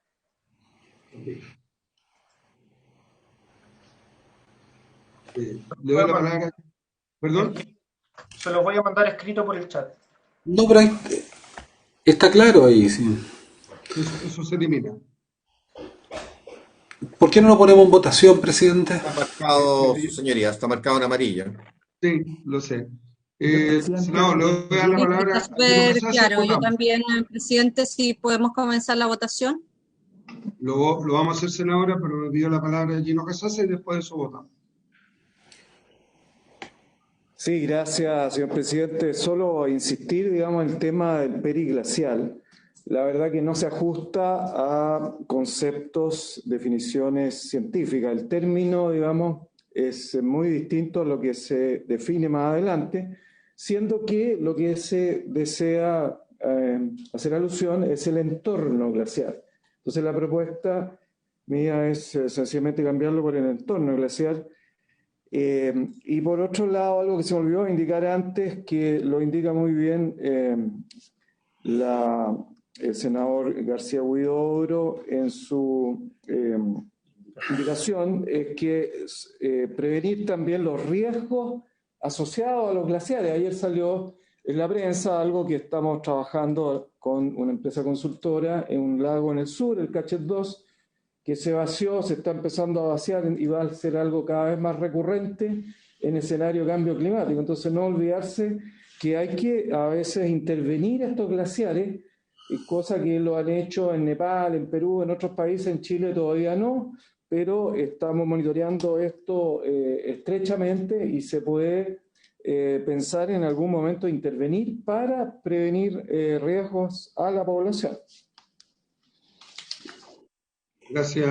Le doy la palabra. ¿Perdón? Se los voy a mandar escrito por el chat. No, pero está claro ahí, sí. Eso se elimina. ¿Por qué no lo ponemos en votación, presidente? Está marcado, señoría, está marcado en amarillo. Sí, lo sé. Senador, le voy a dar la palabra. Está súper claro. Yo también, presidente, si podemos comenzar la votación. Lo vamos a hacer, senadora, pero le pido la palabra a Gino Casasa y después de eso votamos. Sí, gracias, señor presidente. Solo insistir, digamos, en el tema del periglacial. La verdad que no se ajusta a conceptos, definiciones científicas. El término, digamos, es muy distinto a lo que se define más adelante, siendo que lo que se desea hacer alusión es el entorno glacial. Entonces la propuesta mía es sencillamente cambiarlo por el entorno glacial. Y por otro lado, algo que se me olvidó indicar antes, que lo indica muy bien el senador García Huidobro en su indicación, es que prevenir también los riesgos asociados a los glaciares. Ayer salió en la prensa algo que estamos trabajando con una empresa consultora en un lago en el sur, el Cachet 2, que se vació, se está empezando a vaciar y va a ser algo cada vez más recurrente en escenario de cambio climático. Entonces no olvidarse que hay que a veces intervenir estos glaciares, cosa que lo han hecho en Nepal, en Perú, en otros países, en Chile todavía no, pero estamos monitoreando esto estrechamente y se puede pensar en algún momento intervenir para prevenir riesgos a la población. Gracias.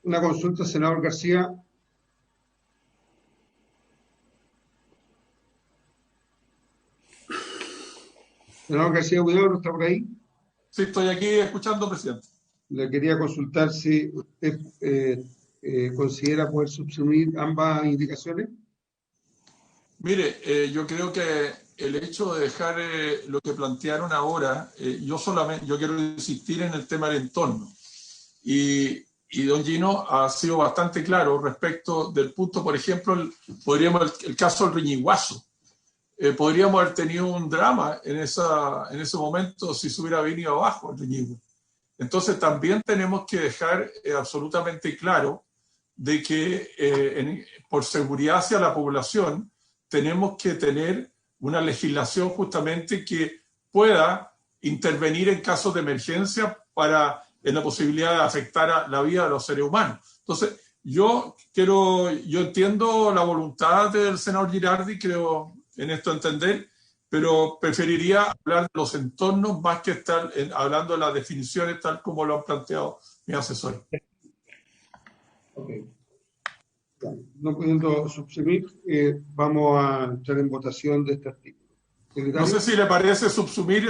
Una consulta, senador García. Senador García Huidobro, ¿está por ahí? Sí, estoy aquí escuchando, presidente. Le quería consultar si usted considera poder subsumir ambas indicaciones. Mire, yo creo que el hecho de dejar lo que plantearon ahora, yo quiero insistir en el tema del entorno. Y don Gino ha sido bastante claro respecto del punto, por ejemplo, el caso del Riñiguazo. Podríamos haber tenido un drama en ese momento si se hubiera venido abajo el Riñigua. Entonces también tenemos que dejar absolutamente claro de que por seguridad hacia la población tenemos que tener una legislación justamente que pueda intervenir en casos de emergencia en la posibilidad de afectar a la vida de los seres humanos. Entonces, yo entiendo la voluntad del senador Girardi, creo en esto entender, pero preferiría hablar de los entornos más que estar hablando de las definiciones tal como lo han planteado mis asesores. Ok. No pudiendo subsumir, vamos a entrar en votación de este artículo. No sé si le parece subsumir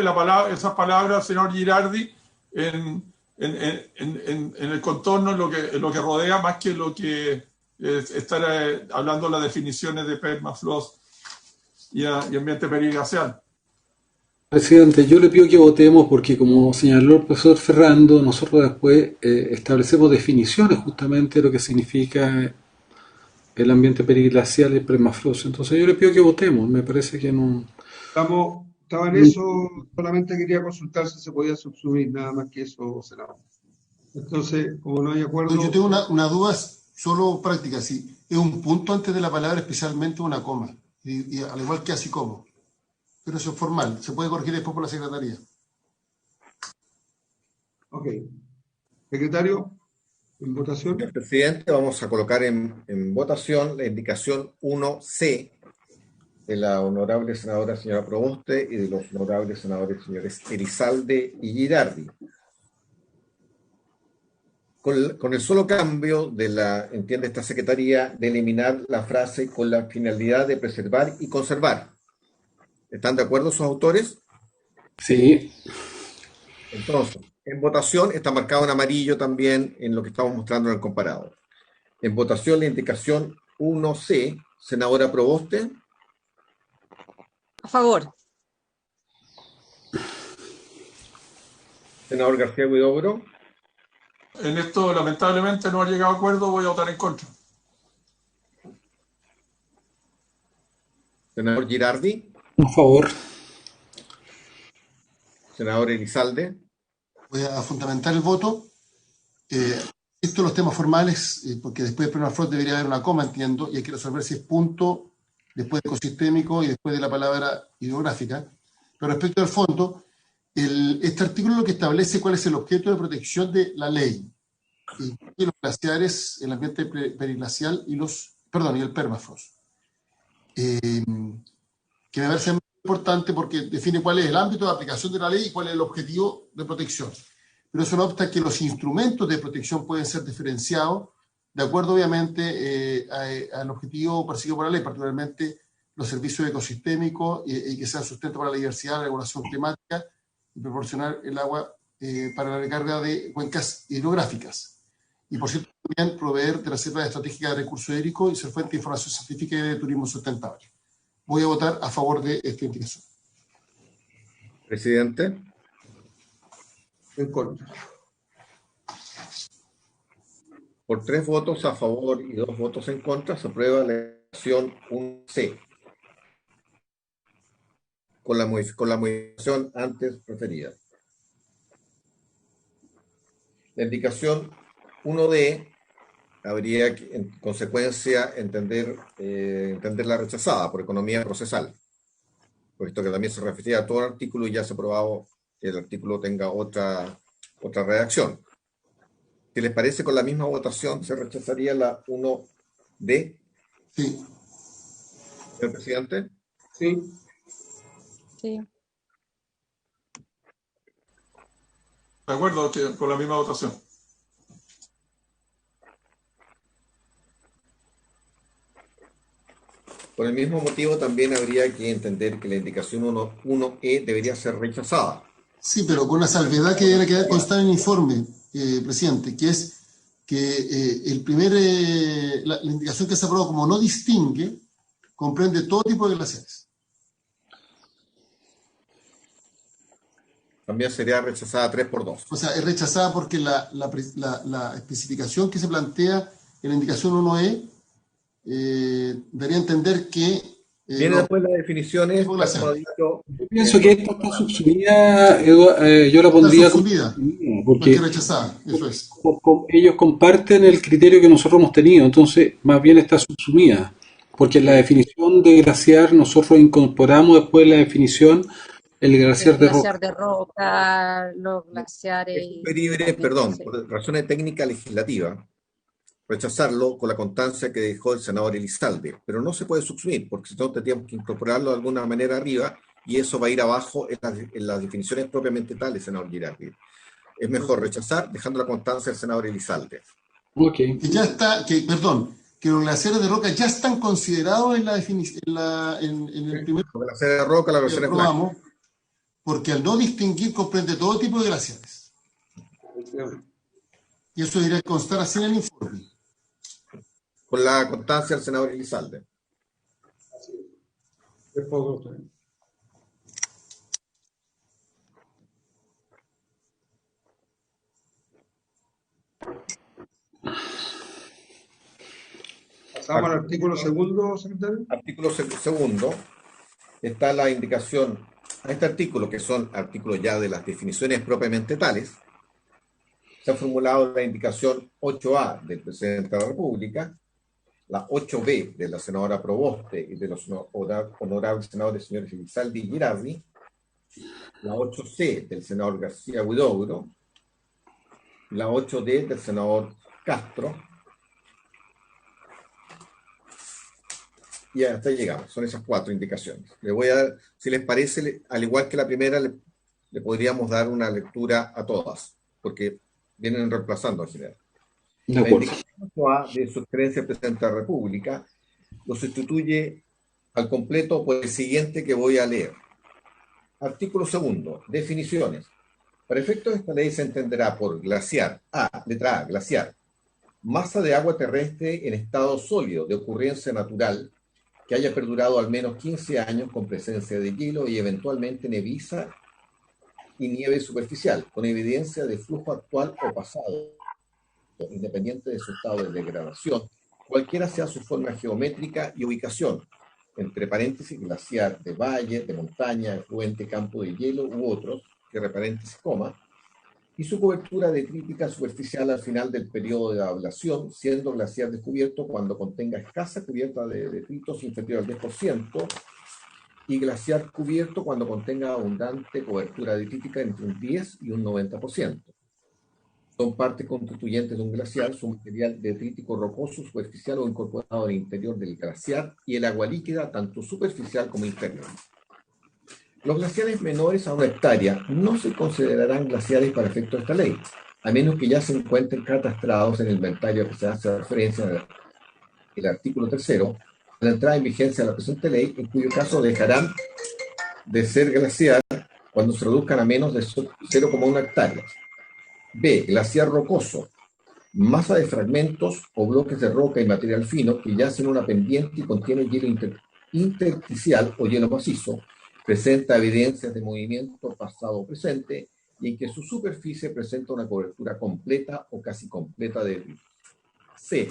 esas palabras al señor Girardi en el contorno, en lo que rodea, más que lo que estar hablando de las definiciones de permafrost y ambiente periglacial. Presidente, yo le pido que votemos porque, como señaló el profesor Ferrando, nosotros después establecemos definiciones justamente de lo que significa el ambiente periglacial y el permafrost. Entonces yo le pido que votemos, me parece que no... Estaba en eso, solamente quería consultar si se podía subsumir, nada más que eso, senador. Entonces, como no hay acuerdo... Yo tengo una duda solo práctica, si es un punto antes de la palabra, especialmente una coma, y al igual que así como. Pero eso es formal, se puede corregir después por la Secretaría. Ok. Secretario, en votación. Señor presidente, vamos a colocar en votación la indicación 1C de la honorable senadora señora Proboste y de los honorables senadores señores Elizalde y Girardi. Con el solo cambio entiende esta secretaría, de eliminar la frase con la finalidad de preservar y conservar. ¿Están de acuerdo sus autores? Sí. Entonces, en votación está marcado en amarillo también en lo que estamos mostrando en el comparado. En votación la indicación 1C, senadora Proboste. A favor. Senador García Huidobro. En esto, lamentablemente, no ha llegado a acuerdo, voy a votar en contra. Senador Girardi. A favor. Senador Elizalde. Voy a fundamentar el voto. Esto los temas formales, porque después de permafrost debería haber una coma, entiendo, y hay que resolver si es punto, después de ecosistémico y después de la palabra hidrográfica. Pero respecto al fondo, este artículo lo que establece cuál es el objeto de protección de la ley. y los glaciares, el ambiente periglacial y el permafrost. Que me parece muy importante porque define cuál es el ámbito de aplicación de la ley y cuál es el objetivo de protección. Pero eso no obsta que los instrumentos de protección pueden ser diferenciados de acuerdo, obviamente, al objetivo perseguido por la ley, particularmente los servicios ecosistémicos y que sean sustento para la diversidad, la regulación climática y proporcionar el agua para la recarga de cuencas hidrográficas. Y, por cierto, también proveer de reservas estratégicas de recursos hídricos y ser fuente de información científica y de turismo sustentable. Voy a votar a favor de esta indicación. Presidente. En contra. Por 3 votos a favor y 2 votos en contra, se aprueba la indicación 1C, con la modificación antes referida. La indicación 1D habría que, en consecuencia, entenderla rechazada por economía procesal, puesto que también se refería a todo el artículo y ya se ha aprobado que el artículo tenga otra redacción. Si les parece, con la misma votación se rechazaría la 1D. Sí. ¿Señor presidente? Sí. Sí. De acuerdo con la misma votación. Por el mismo motivo, también habría que entender que la indicación 1E debería ser rechazada. Sí, pero con una salvedad que debe quedar constar en el informe, presidente, que es que la indicación que se aprobó como no distingue comprende todo tipo de glaciares. También sería rechazada 3-2. O sea, es rechazada porque la especificación que se plantea en la indicación 1E daría a entender que... Viene después las definiciones. Yo pienso que esta está subsumida, yo la pondría como subsumida, porque rechazada, eso es. Ellos comparten el criterio que nosotros hemos tenido, entonces más bien está subsumida, porque en la definición de glaciar nosotros incorporamos después la definición el glaciar de roca. Glaciar de roca, los glaciares... Es preferible, perdón, por razones técnicas legislativas, rechazarlo con la constancia que dejó el senador Elizalde, pero no se puede subsumir, porque si no tendríamos que incorporarlo de alguna manera arriba, y eso va a ir abajo en las definiciones propiamente tales, senador Girardi. Es mejor rechazar, dejando la constancia del senador Elizalde. Okay. Que ya está, que los glaciares de roca ya están considerados en la definición, en el primer... Los glaciares de roca, las glaciares blancas. Porque al no distinguir comprende todo tipo de glaciares. Y eso debería constar así en el informe. Con la constancia del senador Elizalde. Pasamos al artículo segundo, secretario. Artículo segundo. Está la indicación a este artículo, que son artículos ya de las definiciones propiamente tales. Se ha formulado la indicación 8A del presidente de la República, la 8B de la senadora Proboste y de los honorables senadores señores Elizalde y Girardi, la 8C del senador García Huidobro, la 8D del senador Castro, y hasta ahí llegamos. Son esas 4 indicaciones. Le voy a dar, si les parece, al igual que la primera, le podríamos dar una lectura a todas, porque vienen reemplazando al general. De acuerdo. La de su excelencia el presidente de la República lo sustituye al completo por el siguiente que voy a leer. Artículo segundo. Definiciones. Para efectos de esta ley se entenderá por glaciar, letra A, glaciar, masa de agua terrestre en estado sólido de ocurrencia natural que haya perdurado al menos 15 años con presencia de hielo y eventualmente neviza y nieve superficial, con evidencia de flujo actual o pasado, independiente de su estado de degradación, cualquiera sea su forma geométrica y ubicación, entre paréntesis, glaciar de valle, de montaña, afluente, campo de hielo u otros, cierre paréntesis, coma, y su cobertura detrítica superficial al final del periodo de ablación, siendo glaciar descubierto cuando contenga escasa cubierta de detritos inferior al 10%, y glaciar cubierto cuando contenga abundante cobertura detrítica entre un 10 y un 90%. Son parte constituyente de un glaciar su material detrítico rocoso, superficial o incorporado al interior del glaciar y el agua líquida, tanto superficial como interna. Los glaciares menores a 1 hectárea no se considerarán glaciares para efecto de esta ley, a menos que ya se encuentren catastrados en el inventario que se hace referencia en el artículo 3º, a la entrada en vigencia de la presente ley, en cuyo caso dejarán de ser glaciar cuando se reduzcan a menos de 0,1 hectáreas. B. Glaciar rocoso. Masa de fragmentos o bloques de roca y material fino que yacen en una pendiente y contiene hielo intersticial o hielo macizo, presenta evidencias de movimiento pasado o presente y en que su superficie presenta una cobertura completa o casi completa de hielo. C.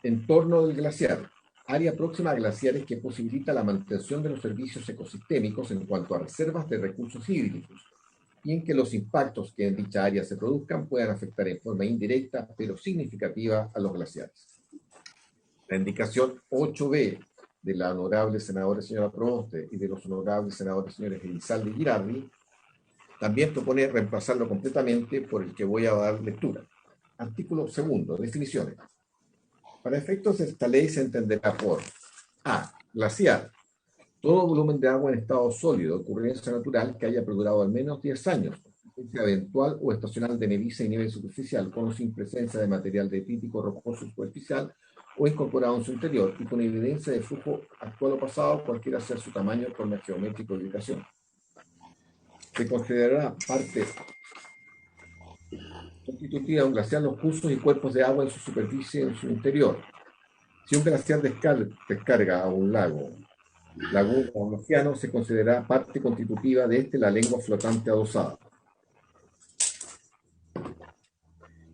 Entorno del glaciar. Área próxima a glaciares que posibilita la mantención de los servicios ecosistémicos en cuanto a reservas de recursos hídricos y en que los impactos que en dicha área se produzcan puedan afectar en forma indirecta pero significativa a los glaciares. La indicación 8b de la honorable senadora señora Proboste y de los honorables senadores señores Elizalde y Girardi también propone reemplazarlo completamente por el que voy a dar lectura. Artículo 2, definiciones. Para efectos de esta ley se entenderá por A. Glaciar. Todo volumen de agua en estado sólido de ocurrencia natural que haya perdurado al menos 10 años, presencia eventual o estacional de neviza y nieve superficial, con o sin presencia de material detrítico rocoso superficial o incorporado en su interior, y con evidencia de flujo actual o pasado, cualquiera sea su tamaño, forma geométrica o ubicación. Se considerará parte constitutiva de un glaciar los cursos y cuerpos de agua en su superficie y en su interior. Si un glaciar descarga a un lago, laguna o un océano, se considera parte constitutiva de la lengua flotante adosada.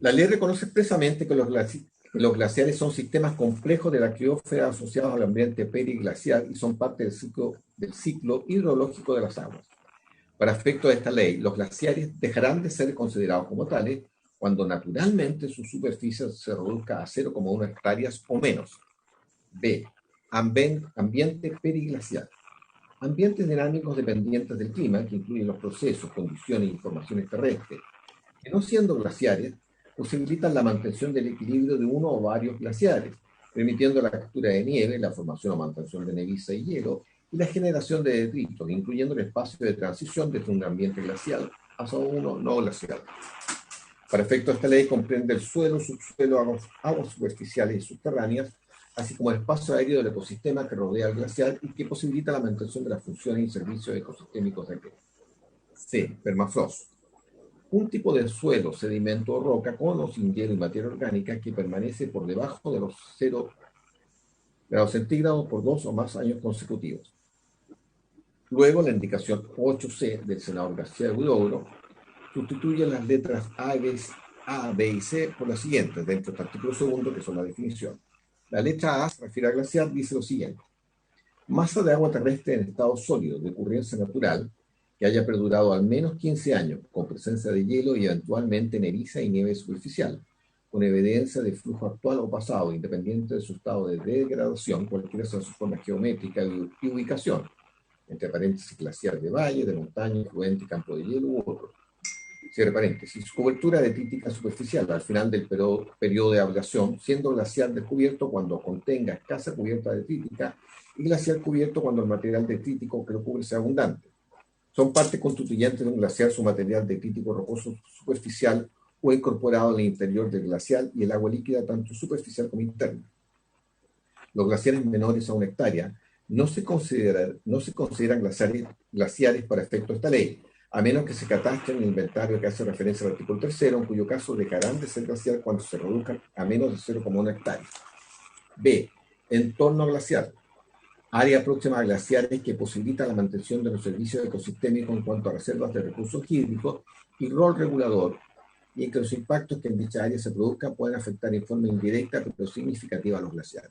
La ley reconoce expresamente que los glaciares son sistemas complejos de la criósfera asociados al ambiente periglaciar y son parte del ciclo hidrológico de las aguas. Para efecto de esta ley, los glaciares dejarán de ser considerados como tales cuando naturalmente su superficie se reduzca a 0,1 hectáreas o menos. B. Ambiente periglaciar. Ambientes dinámicos dependientes del clima, que incluyen los procesos, condiciones y formaciones terrestres, que no siendo glaciares, posibilitan la mantención del equilibrio de uno o varios glaciares, permitiendo la captura de nieve, la formación o mantención de neviza y hielo, y la generación de detritos, incluyendo el espacio de transición desde un ambiente glacial hacia uno no glacial. Para efecto de esta ley comprende el suelo, subsuelo, aguas superficiales y subterráneas, así como el espacio aéreo del ecosistema que rodea el glaciar y que posibilita la mantención de las funciones y servicios ecosistémicos de aquel. C. Permafrost. Un tipo de suelo, sedimento o roca con o sin hielo y materia orgánica que permanece por debajo de los 0 grados centígrados por 2 o más años consecutivos. Luego, la indicación 8C del senador García Huidobro sustituye las letras A, B y C por las siguientes, dentro del artículo 2, que son la definición. La letra A se refiere a glaciar, dice lo siguiente. Masa de agua terrestre en estado sólido de ocurrencia natural que haya perdurado al menos 15 años, con presencia de hielo y eventualmente neviza y nieve superficial, con evidencia de flujo actual o pasado, independiente de su estado de degradación, cualquiera sea su forma geométrica y ubicación, entre paréntesis glaciar de valle, de montaña, fluente, campo de hielo u otro. Cierre paréntesis. Cobertura detrítica superficial al final del periodo de ablación, siendo glaciar descubierto cuando contenga escasa cubierta detrítica y glaciar cubierto cuando el material detrítico que lo cubre sea abundante. Son parte constituyente de un glaciar su material detrítico rocoso superficial o incorporado en el interior del glaciar y el agua líquida tanto superficial como interna. Los glaciares menores a 1 hectárea no se consideran glaciares para efecto de esta ley, a menos que se catastren en el inventario que hace referencia al artículo 3, en cuyo caso dejarán de ser glaciar cuando se reduzcan a menos de 0,1 hectárea. B. Entorno glaciar. Área próxima a glaciares que posibilita la mantención de los servicios ecosistémicos en cuanto a reservas de recursos hídricos y rol regulador, y en que los impactos que en dicha área se produzcan pueden afectar en forma indirecta pero significativa a los glaciares.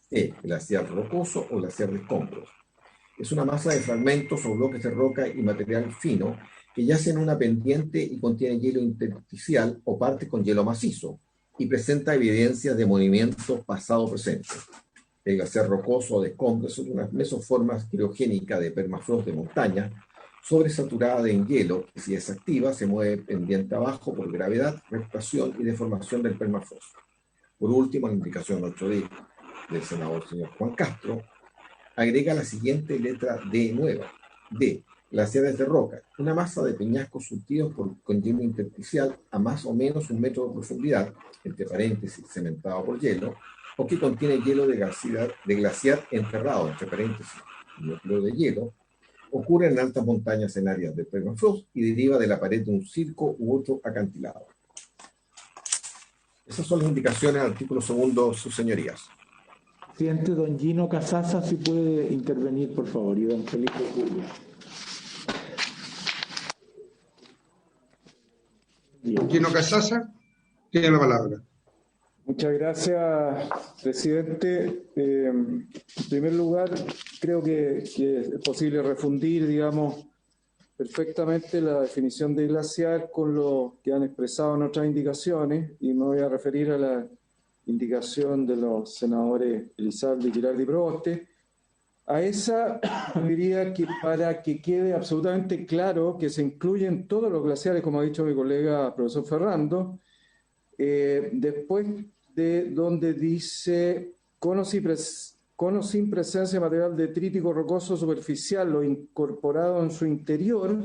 C. Glaciar rocoso o glaciar de escombros. Es una masa de fragmentos o bloques de roca y material fino que yace en una pendiente y contiene hielo intersticial o parte con hielo macizo y presenta evidencias de movimiento pasado-presente. El glaciar rocoso o de escombros es una mesoforma criogénica de permafrost de montaña sobresaturada en hielo, que si es activa se mueve pendiente abajo por gravedad, rotación y deformación del permafrost. Por último, la indicación 8D del senador señor Juan Castro agrega la siguiente letra D nueva. D. Glaciares de roca, una masa de peñascos surtidos con hielo intersticial a más o menos 1 metro de profundidad, entre paréntesis, cementado por hielo, o que contiene hielo de glaciar enterrado, entre paréntesis, núcleo de hielo, ocurre en altas montañas en áreas de permafrost y deriva de la pared de un circo u otro acantilado. Esas son las indicaciones del artículo 2, sus señorías. Presidente, don Gino Casasa, si puede intervenir, por favor, y don Felipe Julio. Gino Casasa tiene la palabra. Muchas gracias, presidente. En primer lugar, creo que es posible refundir, digamos, perfectamente la definición de glaciar con lo que han expresado en otras indicaciones, y me voy a referir a la indicación de los senadores Elizalde, Girardi y Proboste. A esa diría que para que quede absolutamente claro que se incluyen todos los glaciares, como ha dicho mi colega profesor Ferrando, después de donde dice con o sin presencia de material detrítico rocoso superficial o incorporado en su interior,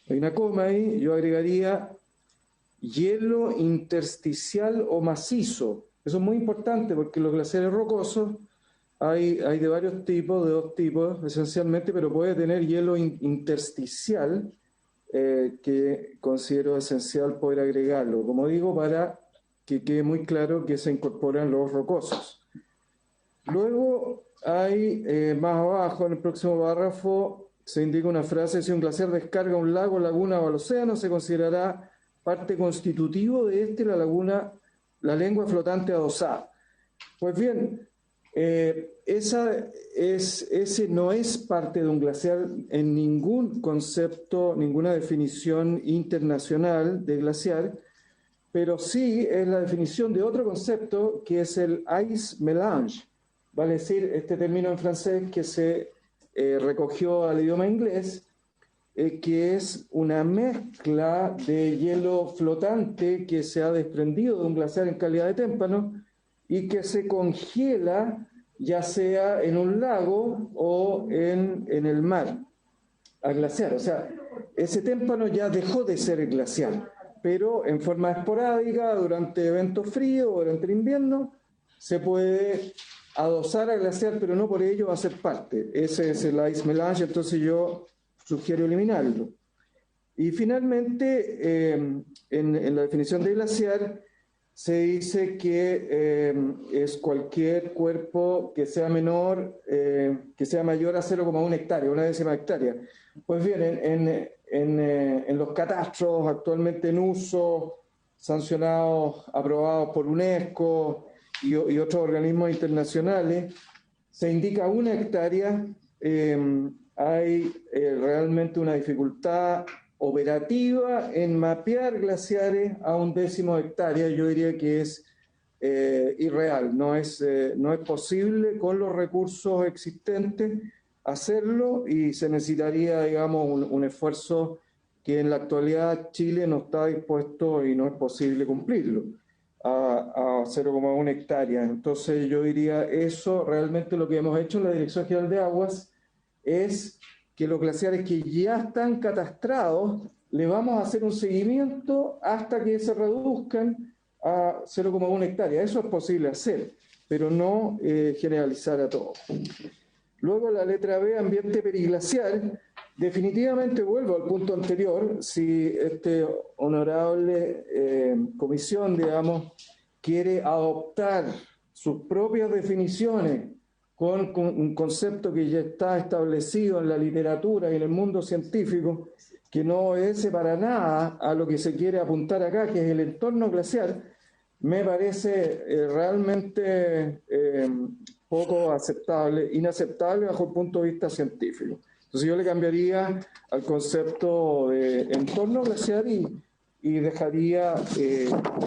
hay una coma ahí, yo agregaría hielo intersticial o macizo. Eso es muy importante porque los glaciares rocosos hay de varios tipos, de 2 tipos esencialmente, pero puede tener hielo intersticial que considero esencial poder agregarlo, como digo, para que quede muy claro que se incorporan los rocosos. Luego hay, más abajo en el próximo párrafo, se indica una frase: si un glaciar descarga un lago, laguna o al océano, se considerará parte constitutivo de la lengua flotante adosada. Pues bien, ese no es parte de un glaciar en ningún concepto, ninguna definición internacional de glaciar, pero sí es la definición de otro concepto que es el ice mélange, vale decir, este término en francés que se recogió al idioma inglés, que es una mezcla de hielo flotante que se ha desprendido de un glaciar en calidad de témpano y que se congela ya sea en un lago o en el mar a glaciar. O sea, ese témpano ya dejó de ser glacial, pero en forma esporádica, durante eventos fríos o durante el invierno, se puede adosar a glaciar, pero no por ello va a ser parte. Ese es el ice mélange, entonces yo sugiero eliminarlo. Y finalmente, en la definición de glaciar, se dice que es cualquier cuerpo que sea menor, que sea mayor a 0,1 hectárea, 1/10 hectárea. Pues bien, en los catastros actualmente en uso, sancionados, aprobados por UNESCO y otros organismos internacionales, se indica 1 hectárea. Hay realmente una dificultad operativa en mapear glaciares a 1/10 hectárea. Yo diría que es irreal, no es posible con los recursos existentes hacerlo, y se necesitaría, digamos, un esfuerzo que en la actualidad Chile no está dispuesto y no es posible cumplirlo a 0,1 hectárea. Entonces yo diría eso, realmente lo que hemos hecho en la Dirección General de Aguas es que los glaciares que ya están catastrados, le vamos a hacer un seguimiento hasta que se reduzcan a 0,1 hectárea. Eso es posible hacer, pero no generalizar a todos. Luego la letra B, ambiente periglacial. Definitivamente vuelvo al punto anterior. Si este honorable comisión, digamos, quiere adoptar sus propias definiciones con un concepto que ya está establecido en la literatura y en el mundo científico, que no obedece para nada a lo que se quiere apuntar acá, que es el entorno glaciar, me parece realmente poco aceptable, inaceptable bajo el punto de vista científico. Entonces yo le cambiaría al concepto de entorno glaciar y dejaría,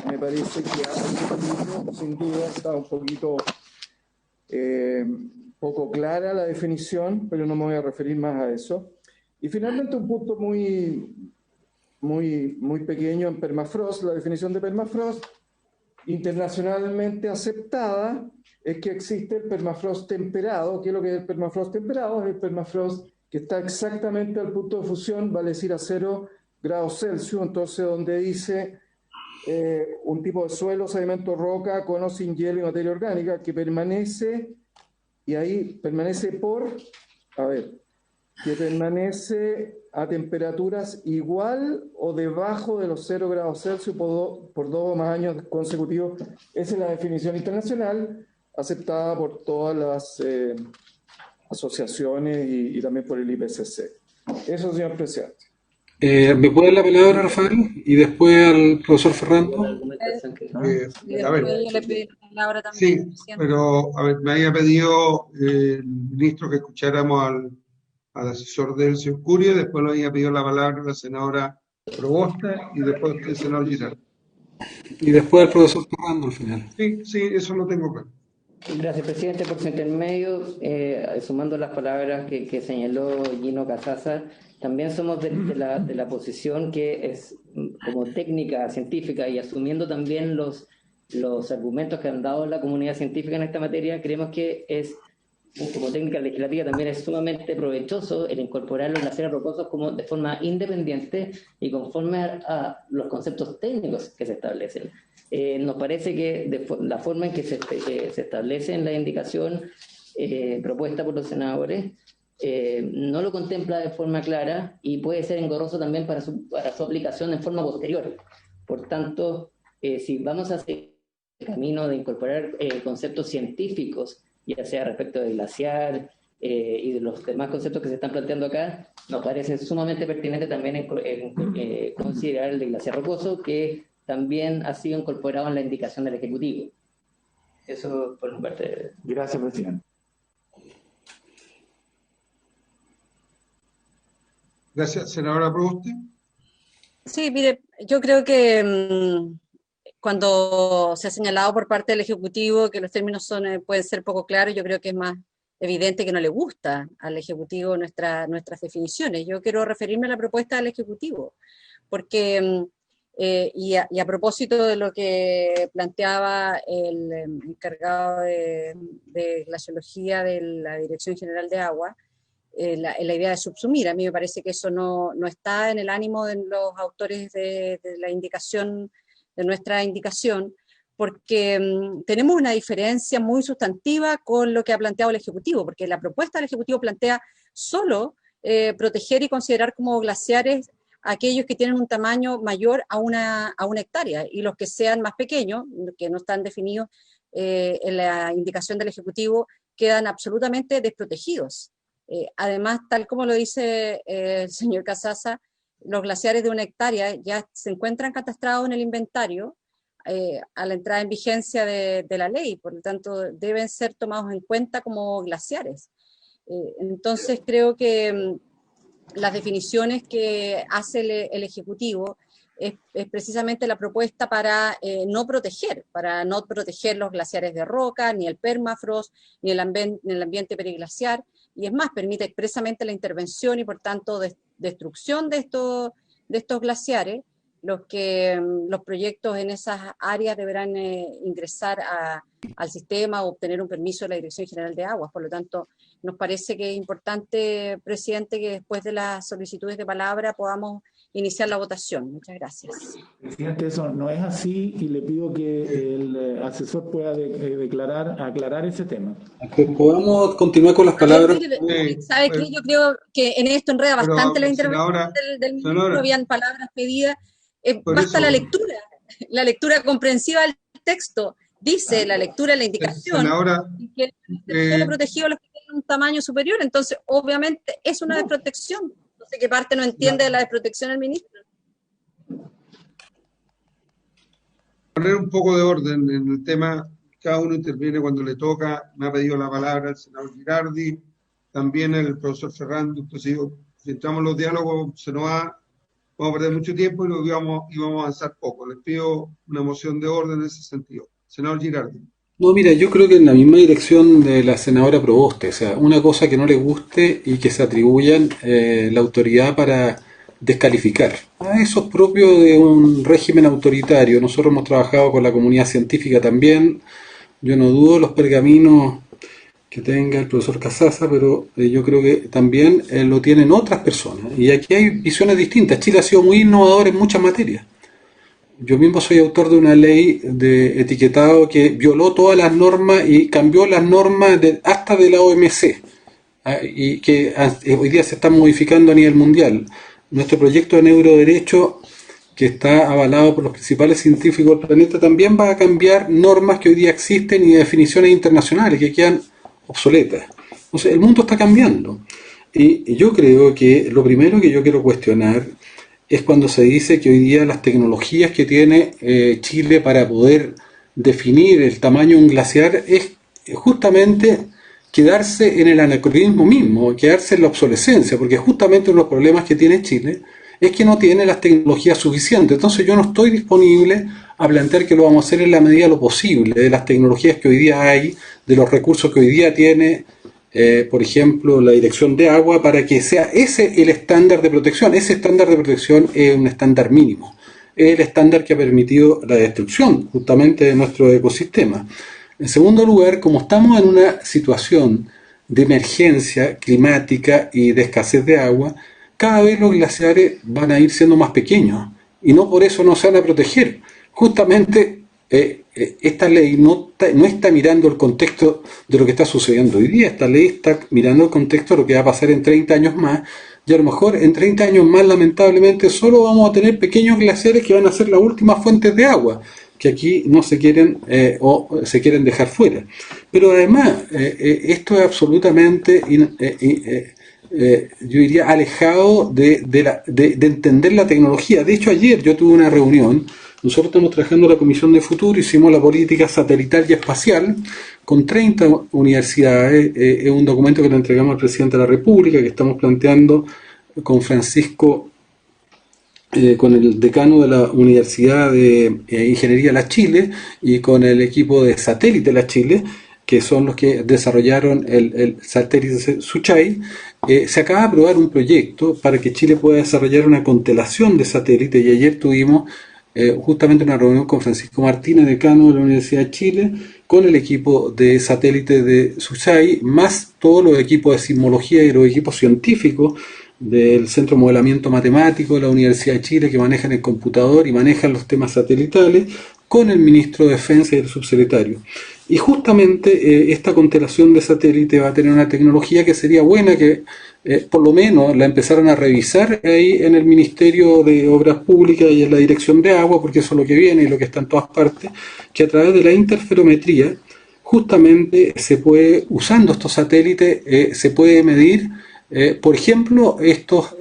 me parece que sin duda está un poquito poco clara la definición, pero no me voy a referir más a eso. Y finalmente un punto muy pequeño en permafrost, la definición de permafrost internacionalmente aceptada es que existe el permafrost temperado. ¿Qué es lo que es el permafrost temperado? Es el permafrost que está exactamente al punto de fusión, vale decir a 0 grados Celsius, entonces donde dice un tipo de suelo, sedimento, roca, con o sin hielo y materia orgánica que permanece, y ahí permanece que permanece a temperaturas igual o debajo de los 0 grados Celsius por 2 o más años consecutivos. Esa es la definición internacional aceptada por todas las asociaciones y también por el IPCC. Eso, señor presidente. ¿Me puede dar la palabra, Rafael? Y después al profesor Fernando. A ver, Yo le pedí la palabra también. sí, pero a ver, me había pedido el ministro que escucháramos al asesor del señor Curia, después le había pedido la palabra a la senadora Proboste y después el senador Girardi. Y después al profesor Fernando al final. Sí, eso lo tengo claro. Gracias, presidente, por su intermedio. Sumando las palabras que señaló Gino Casaza, también somos de la posición que es como técnica científica y asumiendo también los argumentos que han dado la comunidad científica en esta materia, creemos que como técnica legislativa también es sumamente provechoso el incorporar los glaciares rocosos como de forma independiente y conforme a los conceptos técnicos que se establecen. Nos parece que la forma en que se establece en la indicación propuesta por los senadores no lo contempla de forma clara y puede ser engorroso también para su aplicación en forma posterior. Por tanto, si vamos a seguir el camino de incorporar conceptos científicos, ya sea respecto del glaciar y de los demás conceptos que se están planteando acá, nos parece sumamente pertinente también considerar el de glaciar rocoso, que también ha sido incorporado en la indicación del Ejecutivo. Eso por mi parte. Gracias, presidente. Gracias, senadora Proboste. Sí, mire, yo creo que cuando se ha señalado por parte del Ejecutivo que los términos pueden ser poco claros, yo creo que es más evidente que no le gusta al Ejecutivo nuestras definiciones. Yo quiero referirme a la propuesta del Ejecutivo, porque, y a propósito de lo que planteaba el encargado de glaciología de la Dirección General de Agua, la idea de subsumir, a mí me parece que eso no está en el ánimo de los autores de la indicación, de nuestra indicación, porque tenemos una diferencia muy sustantiva con lo que ha planteado el Ejecutivo, porque la propuesta del Ejecutivo plantea solo proteger y considerar como glaciares aquellos que tienen un tamaño mayor a una hectárea, y los que sean más pequeños, que no están definidos en la indicación del Ejecutivo, quedan absolutamente desprotegidos. Además, tal como lo dice el señor Casaza, los glaciares de 1 hectárea ya se encuentran catastrados en el inventario a la entrada en vigencia de la ley, por lo tanto deben ser tomados en cuenta como glaciares. Entonces creo que las definiciones que hace el Ejecutivo es precisamente la propuesta para no proteger los glaciares de roca, ni el permafrost, ni el ambiente periglaciar, y es más, permite expresamente la intervención y por tanto destrucción de estos glaciares. Los proyectos en esas áreas deberán ingresar al sistema o obtener un permiso de la Dirección General de Aguas. Por lo tanto, nos parece que es importante, presidente, que después de las solicitudes de palabra podamos iniciar la votación. Muchas gracias. Presidente, eso no es así y le pido que el asesor pueda aclarar ese tema. Podamos continuar con las palabras. ¿Sabe qué? Yo creo que en esto enreda bastante la intervención del ministro, habían palabras pedidas. Basta la lectura comprensiva del texto. Dice la lectura, la indicación, que son protegidos los que tienen un tamaño superior, entonces obviamente es una desprotección. No sé qué parte no entiende de la desprotección el ministro. Poner un poco de orden en el tema, cada uno interviene cuando le toca. Me ha pedido la palabra el senador Girardi, también el profesor Ferrando. Entonces, si entramos en los diálogos, vamos a perder mucho tiempo y vamos a avanzar poco. Les pido una moción de orden en ese sentido. Senador Girardi. No, mira, yo creo que en la misma dirección de la senadora Proboste, o sea, una cosa que no le guste y que se atribuyan la autoridad para descalificar. Eso es propio de un régimen autoritario. Nosotros hemos trabajado con la comunidad científica también. Yo no dudo de los pergaminos que tenga el profesor Casasa, pero yo creo que también lo tienen otras personas. Y aquí hay visiones distintas. Chile ha sido muy innovador en muchas materias. Yo mismo soy autor de una ley de etiquetado que violó todas las normas y cambió las normas hasta de la OMC, y que hoy día se están modificando a nivel mundial. Nuestro proyecto de neuroderecho, que está avalado por los principales científicos del planeta, también va a cambiar normas que hoy día existen y definiciones internacionales que quedan obsoletas. Entonces, el mundo está cambiando. Y yo creo que lo primero que yo quiero cuestionar es cuando se dice que hoy día las tecnologías que tiene Chile para poder definir el tamaño de un glaciar es justamente quedarse en el anacronismo mismo, quedarse en la obsolescencia, porque justamente uno de los problemas que tiene Chile es que no tiene las tecnologías suficientes. Entonces yo no estoy disponible a plantear que lo vamos a hacer en la medida de lo posible, de las tecnologías que hoy día hay, de los recursos que hoy día tiene, por ejemplo, la dirección de agua, para que sea ese el estándar de protección. Ese estándar de protección es un estándar mínimo, es el estándar que ha permitido la destrucción justamente de nuestro ecosistema. En segundo lugar, como estamos en una situación de emergencia climática y de escasez de agua, cada vez los glaciares van a ir siendo más pequeños y no por eso no se van a proteger. Justamente esta ley no está mirando el contexto de lo que está sucediendo hoy día. Esta ley está mirando el contexto de lo que va a pasar en 30 años más, y a lo mejor en 30 años más, lamentablemente, solo vamos a tener pequeños glaciares que van a ser las últimas fuentes de agua, que aquí no se quieren o se quieren dejar fuera. Pero además, esto es absolutamente, yo diría, alejado de entender la tecnología. De hecho, ayer yo tuve una reunión. Nosotros estamos trabajando en la Comisión de Futuro, hicimos la política satelital y espacial con 30 universidades. Es un documento que le entregamos al presidente de la República, que estamos planteando con Francisco, con el decano de la Universidad de Ingeniería de la Chile y con el equipo de satélite de la Chile, que son los que desarrollaron el satélite Suchai. Se acaba de aprobar un proyecto para que Chile pueda desarrollar una constelación de satélites, y ayer tuvimos justamente una reunión con Francisco Martínez, decano de la Universidad de Chile, con el equipo de satélite de Suchai, más todos los equipos de sismología y los equipos científicos del Centro de Modelamiento Matemático de la Universidad de Chile, que manejan el computador y manejan los temas satelitales, con el ministro de Defensa y el subsecretario. Y justamente esta constelación de satélite va a tener una tecnología que sería buena que por lo menos la empezaran a revisar ahí en el Ministerio de Obras Públicas y en la Dirección de Agua, porque eso es lo que viene y lo que está en todas partes, que a través de la interferometría justamente se puede, usando estos satélites, se puede medir, por ejemplo, estos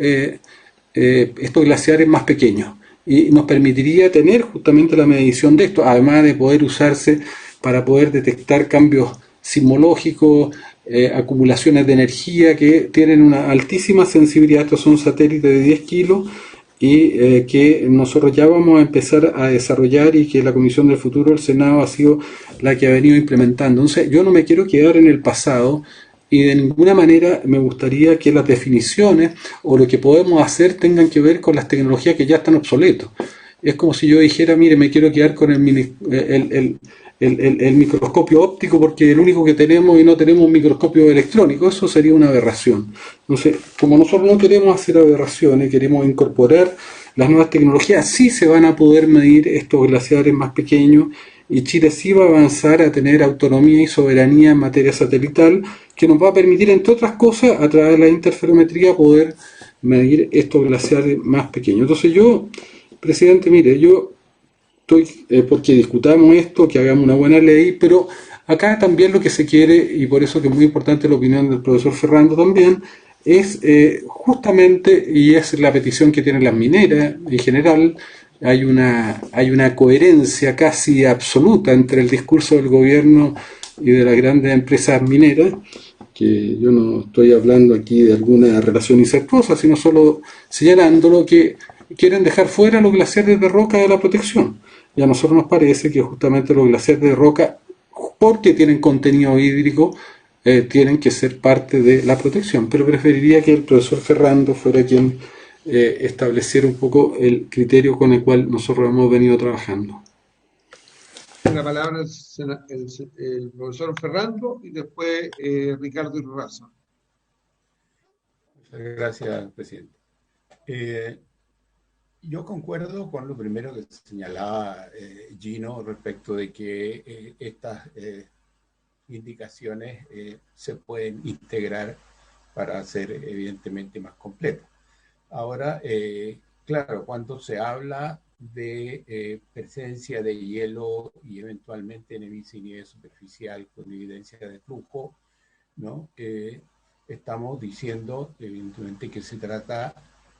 glaciares más pequeños, y nos permitiría tener justamente la medición de esto, además de poder usarse para poder detectar cambios sismológicos, acumulaciones de energía que tienen una altísima sensibilidad. Estos son satélites de 10 kilos y que nosotros ya vamos a empezar a desarrollar, y que la Comisión del Futuro del Senado ha sido la que ha venido implementando. Entonces, yo no me quiero quedar en el pasado, y de ninguna manera me gustaría que las definiciones o lo que podemos hacer tengan que ver con las tecnologías que ya están obsoletas. Es como si yo dijera, mire, me quiero quedar con el microscopio óptico porque es el único que tenemos y no tenemos un microscopio electrónico. Eso sería una aberración. Entonces, como nosotros no queremos hacer aberraciones, queremos incorporar las nuevas tecnologías, sí se van a poder medir estos glaciares más pequeños, y Chile sí va a avanzar a tener autonomía y soberanía en materia satelital, que nos va a permitir, entre otras cosas, a través de la interferometría, poder medir estos glaciares más pequeños. Entonces yo, presidente, mire, yo estoy porque discutamos esto, que hagamos una buena ley, pero acá también lo que se quiere, y por eso que es muy importante la opinión del profesor Ferrando también, es justamente, y es la petición que tienen las mineras en general, hay una coherencia casi absoluta entre el discurso del gobierno y de las grandes empresas mineras, que yo no estoy hablando aquí de alguna relación incestuosa, sino solo señalándolo, que quieren dejar fuera los glaciares de roca de la protección. Y a nosotros nos parece que justamente los glaciares de roca porque tienen contenido hídrico, tienen que ser parte de la protección. Pero preferiría que el profesor Ferrando fuera quien estableciera un poco el criterio con el cual nosotros hemos venido trabajando. La palabra el profesor Ferrando y después Ricardo Irraza. Muchas gracias, presidente. Yo concuerdo con lo primero que señalaba Gino respecto de que estas indicaciones se pueden integrar para ser evidentemente más completas. Ahora, claro, cuando se habla de presencia de hielo y eventualmente neblina y nieve superficial con evidencia de flujo, ¿no? Estamos diciendo evidentemente que se trata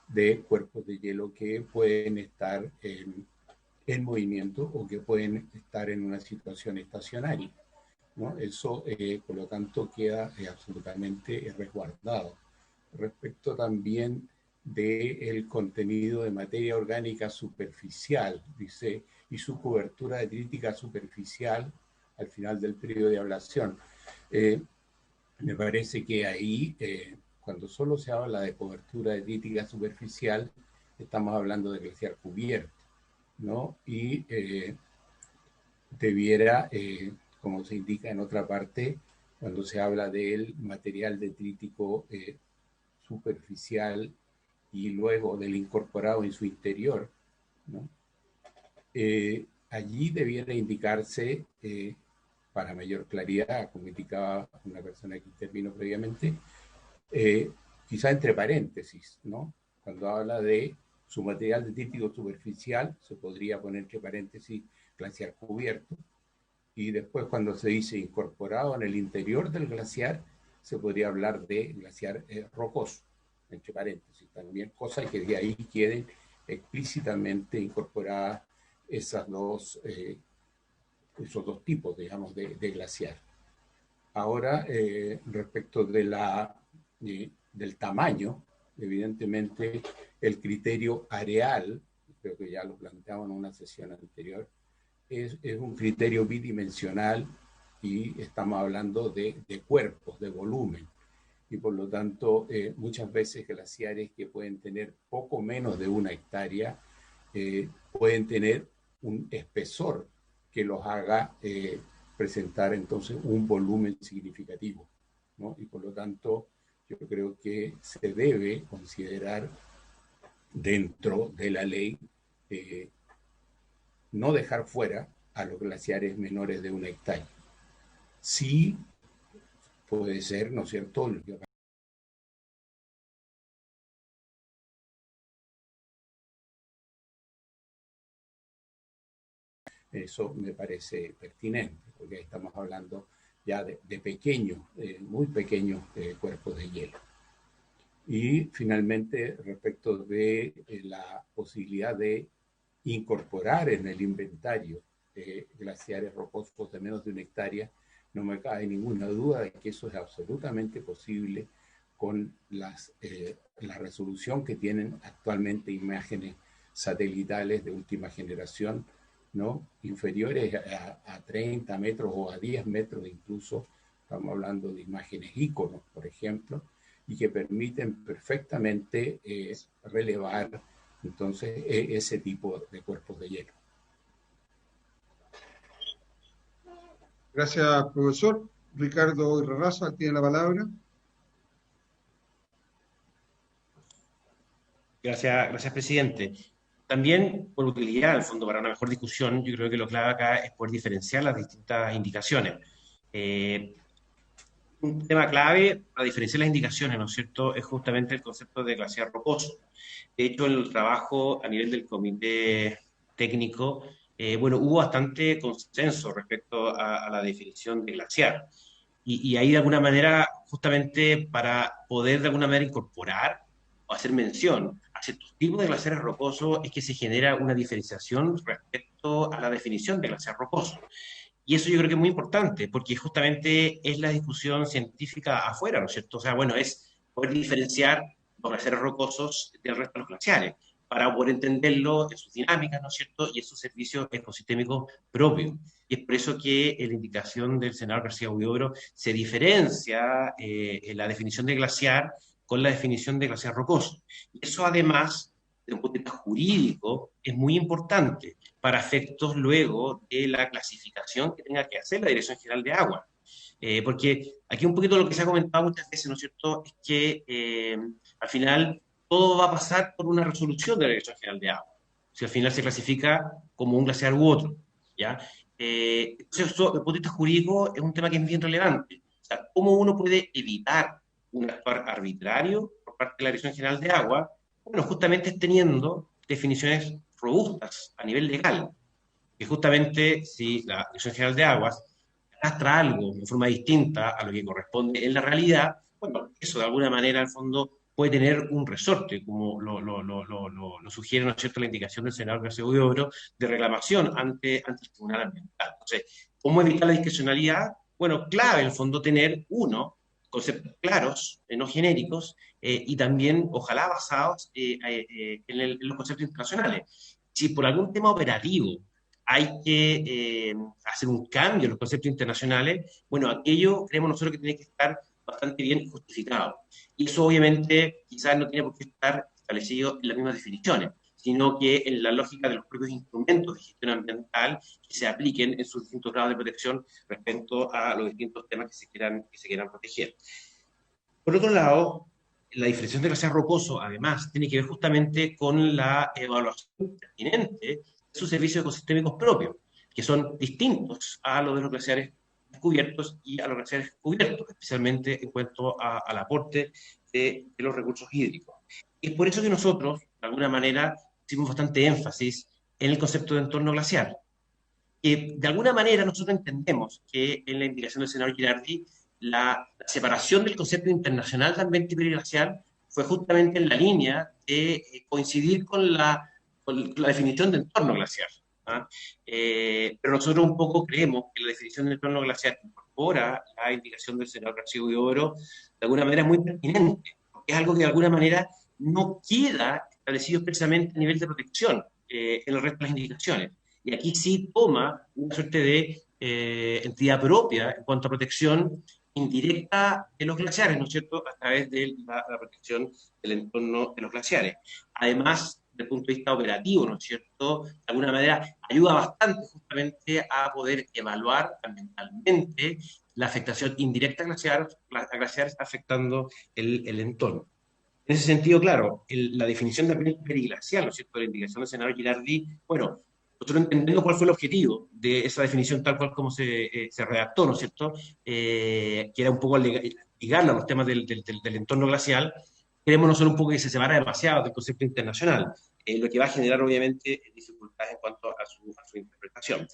de cuerpos de hielo que pueden estar en movimiento o que pueden estar en una situación estacionaria, ¿no? Eso, por lo tanto, queda absolutamente resguardado. Respecto también del contenido de materia orgánica superficial, dice, y su cobertura detrítica superficial al final del periodo de ablación. Me parece que ahí, cuando solo se habla de cobertura detrítica superficial, estamos hablando de glaciar cubierto, ¿no? Y debiera, como se indica en otra parte, cuando se habla del material detrítico superficial y luego del incorporado en su interior, ¿no? Allí debiera indicarse, para mayor claridad, como indicaba una persona que intervino previamente, quizá entre paréntesis, ¿no? Cuando habla de su material detrítico superficial, se podría poner entre paréntesis glaciar cubierto, y después cuando se dice incorporado en el interior del glaciar, se podría hablar de glaciar rocoso, entre paréntesis también, cosa que de ahí queden explícitamente incorporadas esos dos tipos, digamos, de glaciar. Ahora, respecto de del tamaño, evidentemente el criterio areal, creo que ya lo planteamos en una sesión anterior, es un criterio bidimensional y estamos hablando de cuerpos, de volumen. Y por lo tanto, muchas veces glaciares que pueden tener poco menos de 1 hectárea pueden tener un espesor que los haga presentar entonces un volumen significativo, ¿no? Y por lo tanto, yo creo que se debe considerar dentro de la ley no dejar fuera a los glaciares menores de 1 hectárea. Sí puede ser, ¿no es cierto?, eso me parece pertinente, porque estamos hablando ya de pequeños, muy pequeños cuerpos de hielo. Y finalmente, respecto de la posibilidad de incorporar en el inventario glaciares rocosos de menos de 1 hectárea, no me cabe ninguna duda de que eso es absolutamente posible con la resolución que tienen actualmente imágenes satelitales de última generación, ¿no? Inferiores a 30 metros o a 10 metros incluso, estamos hablando de imágenes íconos, por ejemplo, y que permiten perfectamente relevar entonces ese tipo de cuerpos de hielo. Gracias, profesor. Ricardo Irraza tiene la palabra. Gracias, presidente. También, por utilidad, al fondo, para una mejor discusión, yo creo que lo clave acá es poder diferenciar las distintas indicaciones. Un tema clave para diferenciar las indicaciones, ¿no es cierto?, es justamente el concepto de glaciar rocoso. De hecho, en el trabajo a nivel del comité técnico, hubo bastante consenso respecto a la definición de glaciar. Y ahí, de alguna manera, justamente para poder de alguna manera incorporar o hacer mención a ciertos tipos de glaciares rocosos, es que se genera una diferenciación respecto a la definición de glaciar rocoso. Y eso yo creo que es muy importante, porque justamente es la discusión científica afuera, ¿no es cierto? O sea, bueno, es poder diferenciar los glaciares rocosos del resto de los glaciares. para poder entenderlo en sus dinámicas, ¿no es cierto?, y en sus servicios ecosistémicos propios. Y es por eso que en la indicación del senador García Huidobro se diferencia en la definición de glaciar con la definición de glaciar rocoso. Y eso además, desde un punto de vista jurídico, es muy importante para efectos luego de la clasificación que tenga que hacer la Dirección General de Agua. Porque aquí un poquito lo que se ha comentado muchas veces, ¿no es cierto?, es que al final todo va a pasar por una resolución de la Dirección General de Agua. Si al final se clasifica como un glaciar u otro, ¿ya? Entonces, esto, desde el punto de vista jurídico, es un tema que es bien relevante. O sea, ¿cómo uno puede evitar un actuar arbitrario por parte de la Dirección General de Agua? Bueno, justamente teniendo definiciones robustas a nivel legal, que justamente si la Dirección General de Aguas arrastra algo de forma distinta a lo que corresponde en la realidad, bueno, eso de alguna manera, al fondo, puede tener un resorte, como lo sugiere, ¿no es cierto?, la indicación del senador García Huidobro, de reclamación ante el Tribunal Ambiental. Entonces, ¿cómo evitar la discrecionalidad? Bueno, clave, en el fondo, tener, conceptos claros, no genéricos, y también, ojalá, basados en los conceptos internacionales. Si por algún tema operativo hay que hacer un cambio en los conceptos internacionales, bueno, aquello creemos nosotros que tiene que estar bastante bien justificado. Y eso obviamente quizás no tiene por qué estar establecido en las mismas definiciones, sino que en la lógica de los propios instrumentos de gestión ambiental que se apliquen en sus distintos grados de protección respecto a los distintos temas que se quieran proteger. Por otro lado, la diferenciación de glaciar rocoso, además, tiene que ver justamente con la evaluación pertinente de sus servicios ecosistémicos propios, que son distintos a los de los glaciares descubiertos y a los glaciares cubiertos, especialmente en cuanto al aporte de los recursos hídricos. Y es por eso que nosotros, de alguna manera, hicimos bastante énfasis en el concepto de entorno glaciar. De alguna manera, nosotros entendemos que en la indicación del senador Girardi, la separación del concepto internacional de ambiente periglacial fue justamente en la línea de coincidir con la definición de entorno glaciar. Pero nosotros un poco creemos que la definición del entorno glaciar incorpora la indicación del senador García Huidobro de alguna manera muy pertinente, porque es algo que de alguna manera no queda establecido expresamente a nivel de protección en el resto de las indicaciones. Y aquí sí toma una suerte de entidad propia en cuanto a protección indirecta de los glaciares, ¿no es cierto?, a través de la protección del entorno de los glaciares. Además, desde el punto de vista operativo, ¿no es cierto?, de alguna manera ayuda bastante justamente a poder evaluar ambientalmente la afectación indirecta a glaciares afectando el entorno. En ese sentido, claro, la definición de ambiente periglacial, ¿no es cierto?, la indicación del senador Girardi, bueno, nosotros entendemos cuál fue el objetivo de esa definición tal cual como se redactó, ¿no es cierto?, que era un poco ligarla a los temas del entorno glacial. Queremos nosotros un poco que se separa demasiado del concepto internacional, lo que va a generar obviamente dificultades en cuanto a su interpretación.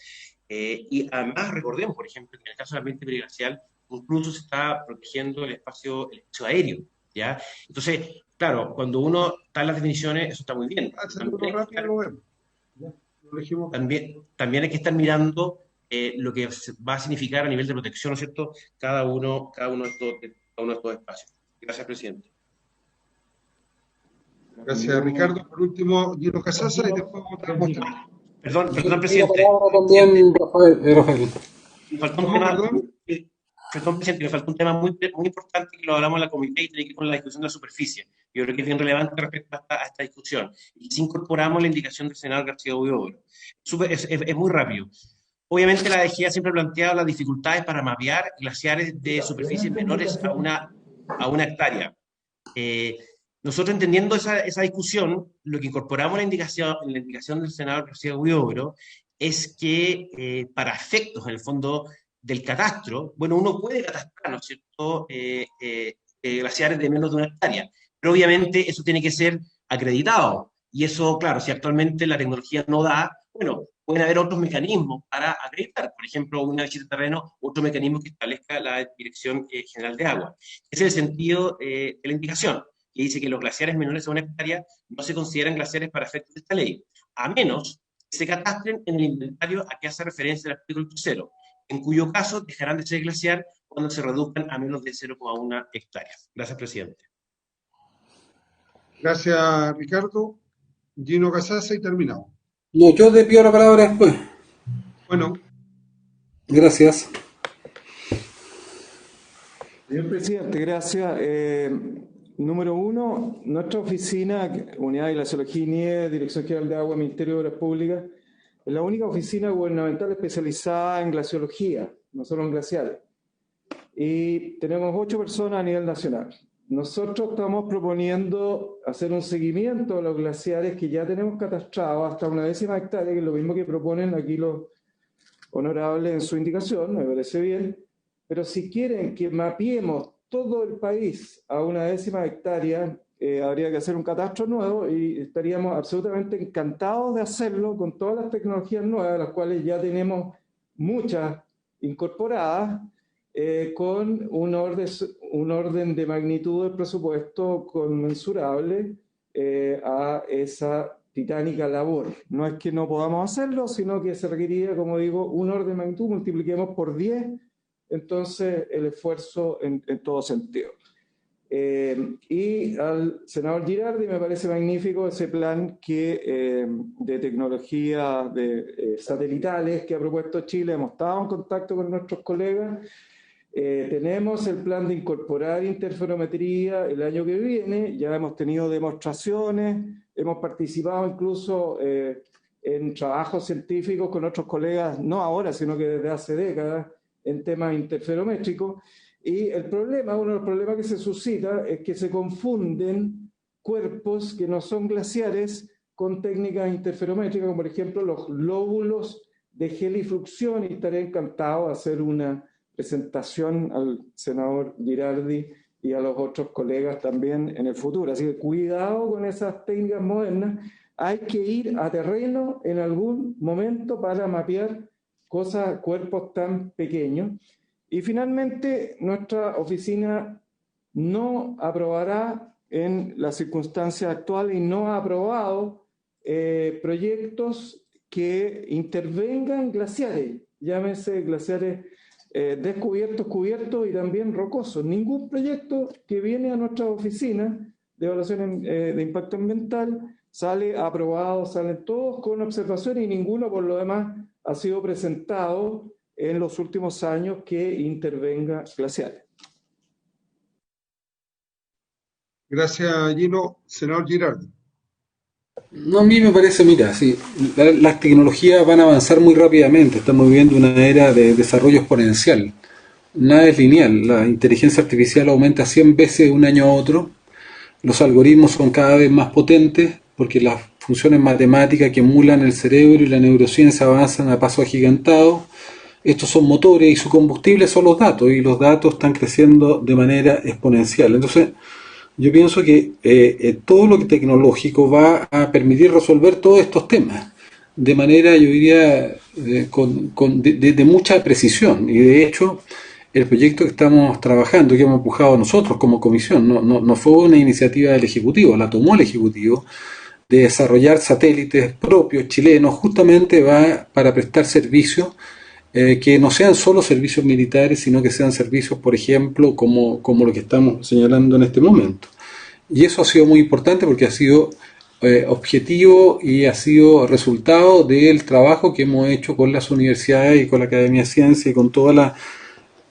Y además recordemos, por ejemplo, que en el caso del ambiente periglacial incluso se está protegiendo el espacio aéreo, ¿ya? Entonces, claro, cuando uno está en las definiciones, eso está muy bien. También hay que estar mirando lo que va a significar a nivel de protección, ¿no es cierto?, cada uno de estos espacios. Gracias, presidente. Gracias, Ricardo. Por último, Gino Casasa y después votamos. Perdón, presidente. También, Rafael. Perdón, presidente, me faltó un tema muy importante que lo hablamos en la comité y tiene que ver con la discusión de la superficie. Yo creo que es bien relevante respecto a esta discusión. Y si incorporamos la indicación del senador García Huidobro. Es muy rápido. Obviamente la DGA siempre ha planteado las dificultades para mapear glaciares de superficies menores a una hectárea. Nosotros, entendiendo esa discusión, lo que incorporamos en la indicación del senador García Huidobro es que para efectos, en el fondo, del catastro, bueno, uno puede catastrar, ¿no es cierto?, glaciares de menos de una hectárea, pero obviamente eso tiene que ser acreditado, y eso, claro, si actualmente la tecnología no da, bueno, pueden haber otros mecanismos para acreditar, por ejemplo, una visita de terreno, otro mecanismo que establezca la Dirección General de Agua. Ese es el sentido de la indicación, que dice que los glaciares menores a una hectárea no se consideran glaciares para efectos de esta ley, a menos que se catastren en el inventario a que hace referencia el artículo 3, en cuyo caso dejarán de ser glaciar cuando se reduzcan a menos de 0,1 hectáreas. Gracias, presidente. Gracias, Ricardo. Gino Casasa y terminado. No, yo te pido la palabra después. Bueno. Gracias. Señor presidente, gracias. Número uno, nuestra oficina, Unidad de Glaciología INIE, Dirección General de Agua, Ministerio de Obras Públicas, es la única oficina gubernamental especializada en glaciología, no solo en glaciares. Y tenemos 8 personas a nivel nacional. Nosotros estamos proponiendo hacer un seguimiento de los glaciares que ya tenemos catastrados hasta una 10ª hectárea, que es lo mismo que proponen aquí los honorables en su indicación, me parece bien. Pero si quieren que mapeemos todo el país a una 10ª hectárea, habría que hacer un catastro nuevo y estaríamos absolutamente encantados de hacerlo con todas las tecnologías nuevas, las cuales ya tenemos muchas incorporadas, con un orden de magnitud del presupuesto conmensurable a esa titánica labor. No es que no podamos hacerlo, sino que se requeriría, como digo, un orden de magnitud, multipliquemos por 10, entonces el esfuerzo en todo sentido. Y al senador Girardi me parece magnífico ese plan de tecnología satelitales que ha propuesto Chile. Hemos estado en contacto con nuestros colegas. Tenemos el plan de incorporar interferometría el año que viene. Ya hemos tenido demostraciones, hemos participado incluso en trabajos científicos con otros colegas, no ahora, sino que desde hace décadas, en temas interferométricos. Y uno de los problemas que se suscita es que se confunden cuerpos que no son glaciares con técnicas interferométricas, como por ejemplo los lóbulos de gelifluxión, y estaré encantado de hacer una presentación al senador Girardi y a los otros colegas también en el futuro. Así que cuidado con esas técnicas modernas. Hay que ir a terreno en algún momento para mapear cuerpos tan pequeños. Y finalmente, nuestra oficina no aprobará en las circunstancias actuales y no ha aprobado proyectos que intervengan glaciares, llámese glaciares descubiertos, cubiertos y también rocosos. Ningún proyecto que viene a nuestra oficina de evaluación de impacto ambiental sale aprobado, salen todos con observaciones y ninguno por lo demás ha sido presentado en los últimos años que intervenga glaciares. Gracias, Gino. Senador Girardi. No, a mí me parece, mira, sí, las tecnologías van a avanzar muy rápidamente, estamos viviendo una era de desarrollo exponencial, nada es lineal, la inteligencia artificial aumenta 100 veces de un año a otro, los algoritmos son cada vez más potentes porque las funciones matemáticas que emulan el cerebro y la neurociencia avanzan a paso agigantado. Estos son motores y su combustible son los datos, y los datos están creciendo de manera exponencial. Entonces, yo pienso que todo lo que tecnológico va a permitir resolver todos estos temas de manera, yo diría, de mucha precisión. Y de hecho, el proyecto que estamos trabajando, que hemos empujado nosotros como comisión, no fue una iniciativa del Ejecutivo, la tomó el Ejecutivo, de desarrollar satélites propios chilenos, justamente va para prestar servicios que no sean solo servicios militares, sino que sean servicios, por ejemplo, como lo que estamos señalando en este momento. Y eso ha sido muy importante porque ha sido objetivo y ha sido resultado del trabajo que hemos hecho con las universidades y con la Academia de Ciencias y con toda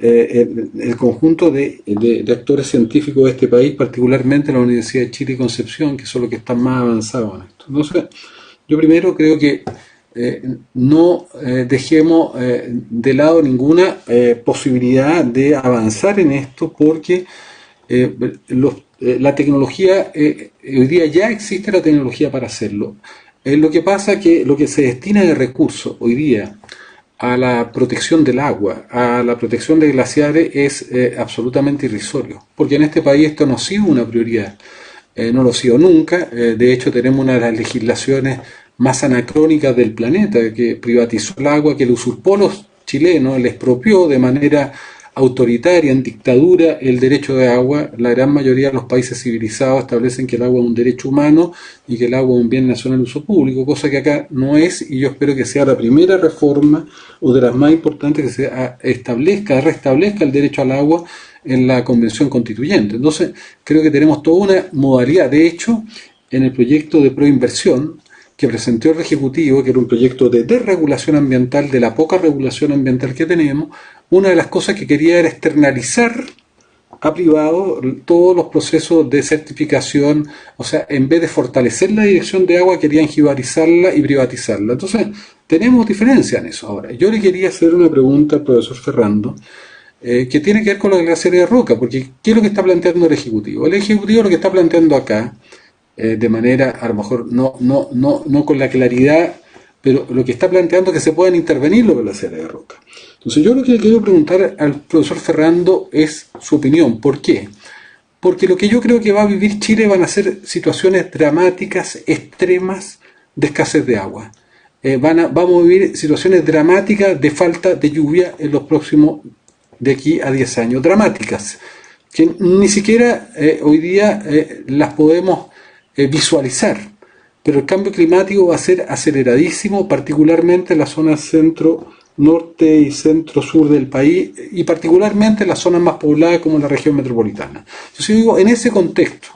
el conjunto de actores científicos de este país, particularmente la Universidad de Chile y Concepción, que son los que están más avanzados en esto. Entonces, yo primero creo que no dejemos de lado ninguna posibilidad de avanzar en esto, porque la tecnología, hoy día ya existe la tecnología para hacerlo. Lo que pasa es que lo que se destina de recursos hoy día a la protección del agua, a la protección de glaciares, es absolutamente irrisorio, porque en este país esto no ha sido una prioridad, no lo ha sido nunca. De hecho, tenemos una de las legislaciones más anacrónicas del planeta, que privatizó el agua, que le usurpó a los chilenos, le expropió de manera autoritaria, en dictadura, el derecho de agua. La gran mayoría de los países civilizados establecen que el agua es un derecho humano y que el agua es un bien nacional de uso público, cosa que acá no es, y yo espero que sea la primera reforma, o de las más importantes, que se restablezca el derecho al agua en la Convención Constituyente. Entonces, creo que tenemos toda una modalidad. De hecho, en el proyecto de proinversión que presentó el Ejecutivo, que era un proyecto de desregulación ambiental, de la poca regulación ambiental que tenemos. Una de las cosas que quería era externalizar a privado todos los procesos de certificación, o sea, en vez de fortalecer la dirección de agua, querían jibarizarla y privatizarla. Entonces, tenemos diferencia en eso. Ahora, yo le quería hacer una pregunta al profesor Ferrando, que tiene que ver con los glaciares de roca, porque ¿qué es lo que está planteando el Ejecutivo? El Ejecutivo lo que está planteando acá, de manera, a lo mejor, no con la claridad, pero lo que está planteando es que se puedan intervenir los glaciares de roca. Entonces yo lo que le quiero preguntar al profesor Ferrando es su opinión. ¿Por qué? Porque lo que yo creo que va a vivir Chile van a ser situaciones dramáticas, extremas, de escasez de agua. Vamos a vivir situaciones dramáticas de falta de lluvia en los próximos, de aquí a 10 años, dramáticas, que ni siquiera hoy día las podemos visualizar. Pero el cambio climático va a ser aceleradísimo, particularmente en la zona centro, norte y centro-sur del país, y particularmente en las zonas más pobladas como la región metropolitana. Yo digo, en ese contexto,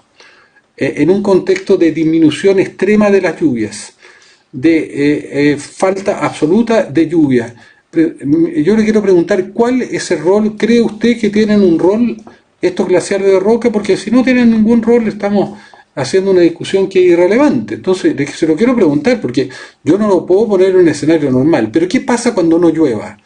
en un contexto de disminución extrema de las lluvias, de falta absoluta de lluvia, yo le quiero preguntar cuál es el rol, ¿cree usted que tienen un rol estos glaciares de roca? Porque si no tienen ningún rol estamos haciendo una discusión que es irrelevante. Entonces, se lo quiero preguntar, porque yo no lo puedo poner en un escenario normal. Pero ¿qué pasa cuando no llueva?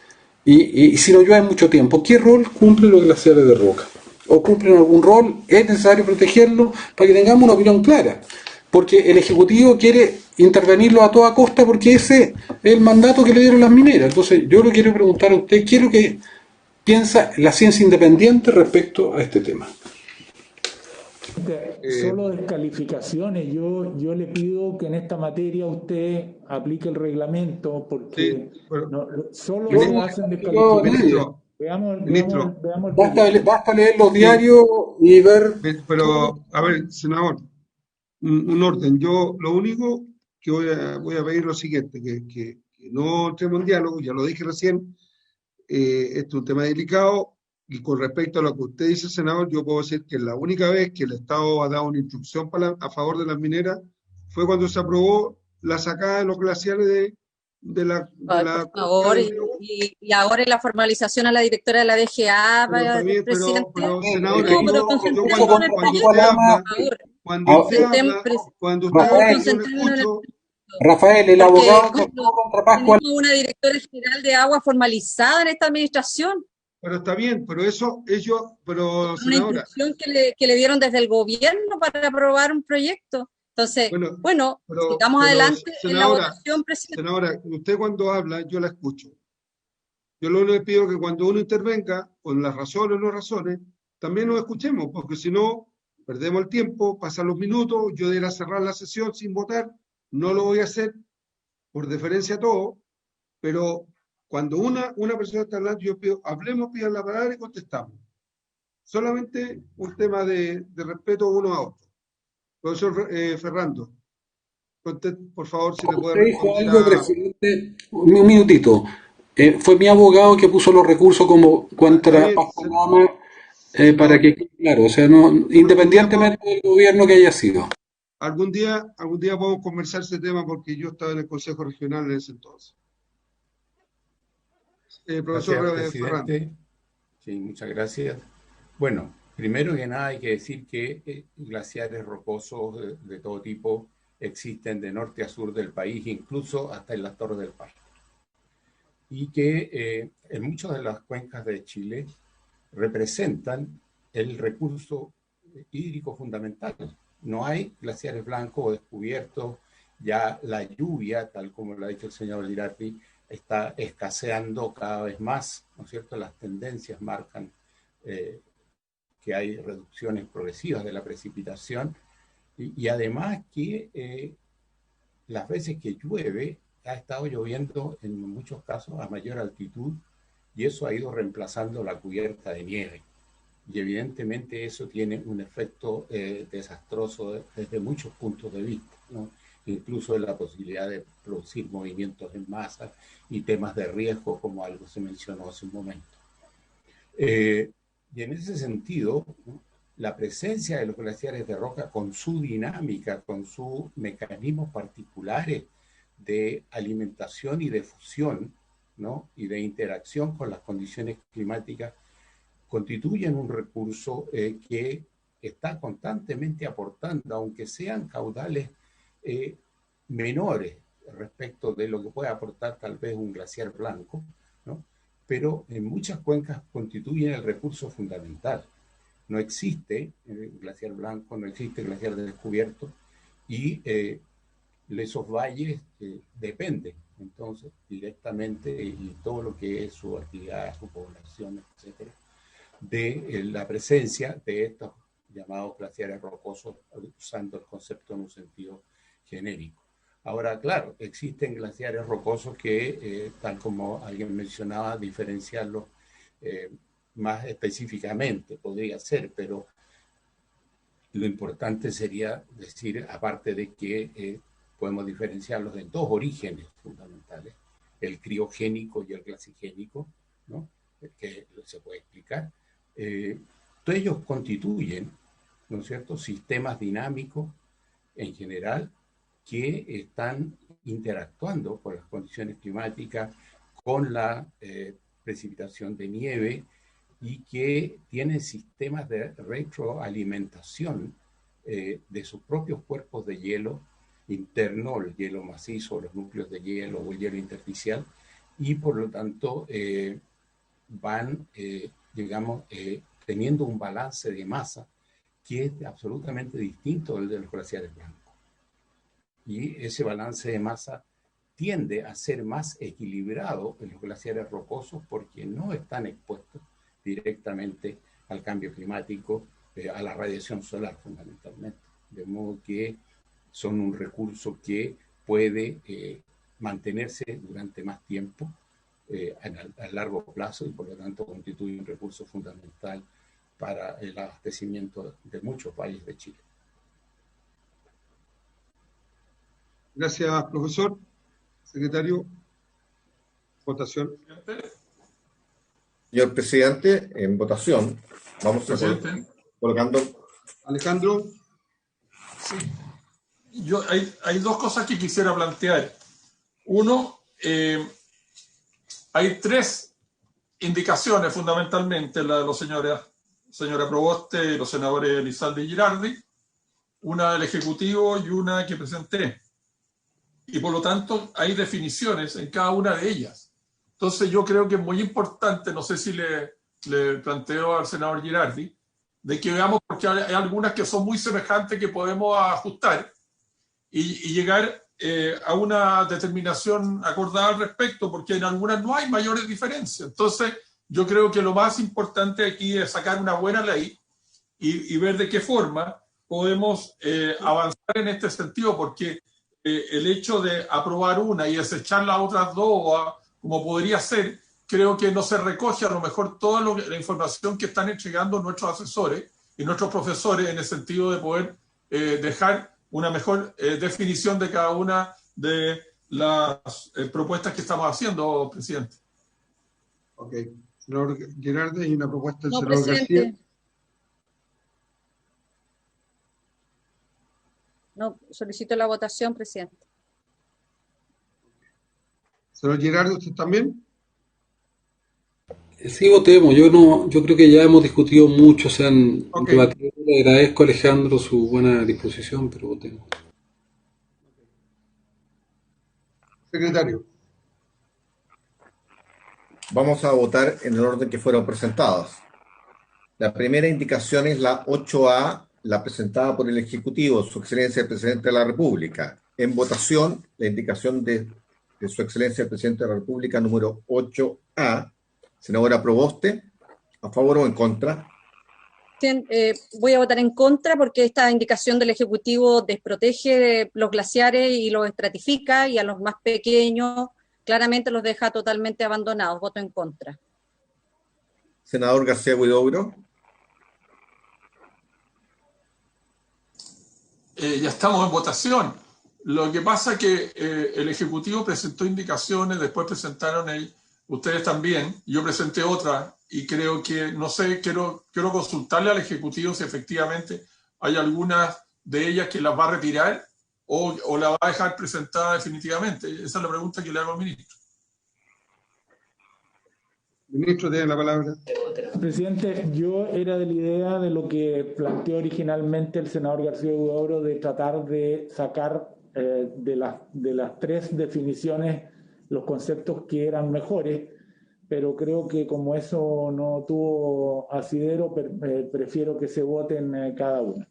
Y si no llueve mucho tiempo, ¿qué rol cumplen los glaciares de roca? ¿O cumplen algún rol? ¿Es necesario protegerlos? Para que tengamos una opinión clara. Porque el Ejecutivo quiere intervenirlo a toda costa porque ese es el mandato que le dieron las mineras. Entonces, yo le quiero preguntar a usted, ¿qué es lo que piensa la ciencia independiente respecto a este tema? Solo descalificaciones. Yo le pido que en esta materia usted aplique el reglamento porque solo se hacen descalificaciones. Ministro, basta leer los diarios y ver. Pero, a ver, senador, un orden. Yo lo único que voy a pedir lo siguiente, que no entremos en diálogo, ya lo dije recién, este es un tema delicado. Y con respecto a lo que usted dice, senador, yo puedo decir que la única vez que el Estado ha dado una instrucción a favor de las mineras fue cuando se aprobó la sacada de los glaciares de la por favor, y ahora la formalización a la directora de la DGA, pero senadora, cuando usted habla, yo le escucho. Rafael, el abogado contra Pascua. Tenemos una directora general de agua formalizada en esta administración. Pero está bien, pero eso, pero una instrucción que le dieron desde el gobierno para aprobar un proyecto. Entonces, bueno, sigamos adelante en la votación, presidente. Senadora, usted cuando habla, yo la escucho. Yo lo único que pido es que cuando uno intervenga, con las razones o no razones, también nos escuchemos, porque si no, perdemos el tiempo, pasan los minutos, yo debería cerrar la sesión sin votar, no lo voy a hacer por deferencia a todos, pero cuando una persona está hablando, yo pido, hablemos, pidan la palabra y contestamos. Solamente un tema de respeto uno a otro. Profesor Ferrando, por favor, si me puede responder. Presidente, un minutito. Fue mi abogado que puso los recursos como contra Pascua para que quede claro, o sea, no, independientemente del gobierno que haya sido. Algún día podemos conversar ese tema porque yo estaba en el Consejo Regional en ese entonces. Profesor presidente. Sí, muchas gracias. Bueno, primero que nada hay que decir que glaciares rocosos de todo tipo existen de norte a sur del país, incluso hasta en las Torres del Paine. Y que en muchas de las cuencas de Chile representan el recurso hídrico fundamental. No hay glaciares blancos o descubiertos, ya la lluvia, tal como lo ha dicho el señor Girardi, está escaseando cada vez más, ¿no es cierto? Las tendencias marcan que hay reducciones progresivas de la precipitación y además que las veces que llueve ha estado lloviendo en muchos casos a mayor altitud y eso ha ido reemplazando la cubierta de nieve. Y evidentemente eso tiene un efecto desastroso desde muchos puntos de vista, ¿no? Incluso de la posibilidad de producir movimientos en masa y temas de riesgo, como algo se mencionó hace un momento. Y en ese sentido, ¿no?, la presencia de los glaciares de roca con su dinámica, con sus mecanismos particulares de alimentación y de fusión, ¿no? Y de interacción con las condiciones climáticas, constituyen un recurso que está constantemente aportando, aunque sean caudales menores respecto de lo que puede aportar tal vez un glaciar blanco, ¿no? Pero en muchas cuencas constituyen el recurso fundamental. No existe glaciar blanco, no existe glaciar descubierto, y esos valles dependen entonces directamente, y todo lo que es su actividad, su población, etcétera, de la presencia de estos llamados glaciares rocosos, usando el concepto en un sentido genérico. Ahora, claro, existen glaciares rocosos que, tal como alguien mencionaba, diferenciarlos más específicamente podría ser, pero lo importante sería decir, aparte de que podemos diferenciarlos en dos orígenes fundamentales, el criogénico y el glasigénico, ¿no? Que se puede explicar. Todos ellos constituyen, ¿no es cierto?, sistemas dinámicos en general que están interactuando con las condiciones climáticas, con la precipitación de nieve, y que tienen sistemas de retroalimentación de sus propios cuerpos de hielo interno, el hielo macizo, los núcleos de hielo o el hielo intersticial, y por lo tanto van, digamos, teniendo un balance de masa que es absolutamente distinto del de los glaciares blancos. Y ese balance de masa tiende a ser más equilibrado en los glaciares rocosos porque no están expuestos directamente al cambio climático, a la radiación solar fundamentalmente. De modo que son un recurso que puede mantenerse durante más tiempo a largo plazo, y por lo tanto constituye un recurso fundamental para el abastecimiento de muchos valles de Chile. Gracias, profesor. Secretario, votación. Señor presidente, en votación, vamos a colocando. Alejandro. Sí. Hay dos cosas que quisiera plantear. Uno, hay tres indicaciones fundamentalmente, la de los señora Proboste y los senadores Elizalde y Girardi, una del Ejecutivo y una que presenté. Y por lo tanto hay definiciones en cada una de ellas. Entonces yo creo que es muy importante, no sé si le planteo al senador Girardi, de que veamos, porque hay algunas que son muy semejantes que podemos ajustar y llegar a una determinación acordada al respecto, porque en algunas no hay mayores diferencias. Entonces yo creo que lo más importante aquí es sacar una buena ley y ver de qué forma podemos avanzar en este sentido, porque el hecho de aprobar una y desechar las otras dos, como podría ser, creo que no se recoge a lo mejor toda la información que están entregando nuestros asesores y nuestros profesores, en el sentido de poder dejar una mejor definición de cada una de las propuestas que estamos haciendo, presidente. Ok. Senador Girardi, hay una propuesta del No, senador presidente. García. No, solicito la votación, presidente. Senador Girardi, ¿usted también? Sí, votemos. Yo creo que ya hemos discutido mucho, se han debatido. Le agradezco a Alejandro su buena disposición, pero votemos. Secretario. Vamos a votar en el orden que fueron presentadas. La primera indicación es la 8A, la presentada por el Ejecutivo, Su Excelencia el Presidente de la República. En votación, la indicación de Su Excelencia el Presidente de la República, número 8A. Senadora Proboste, ¿a favor o en contra? Voy a votar en contra porque esta indicación del Ejecutivo desprotege los glaciares y los estratifica, y a los más pequeños claramente los deja totalmente abandonados. Voto en contra. Senador García Huidobro. Ya estamos en votación. Lo que pasa es que el Ejecutivo presentó indicaciones, después presentaron ustedes también. Yo presenté otra y creo que, no sé, quiero consultarle al Ejecutivo si efectivamente hay algunas de ellas que las va a retirar o la va a dejar presentada definitivamente. Esa es la pregunta que le hago al ministro. Ministro, tiene la palabra. Presidente, yo era de la idea de lo que planteó originalmente el senador García Huidobro de tratar de sacar de las tres definiciones los conceptos que eran mejores, pero creo que como eso no tuvo asidero, prefiero que se voten cada una.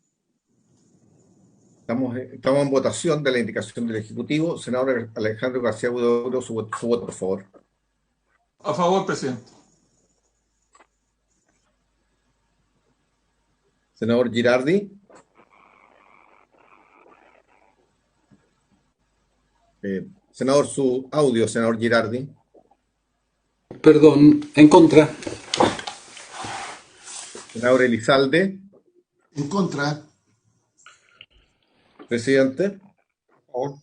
Estamos en votación de la indicación del Ejecutivo. Senador Alejandro García Huidobro, su voto, por favor. A favor, presidente. Senador Girardi. Senador, su audio, senador Girardi. Perdón, en contra. Senador Elizalde. En contra. Presidente. Por favor.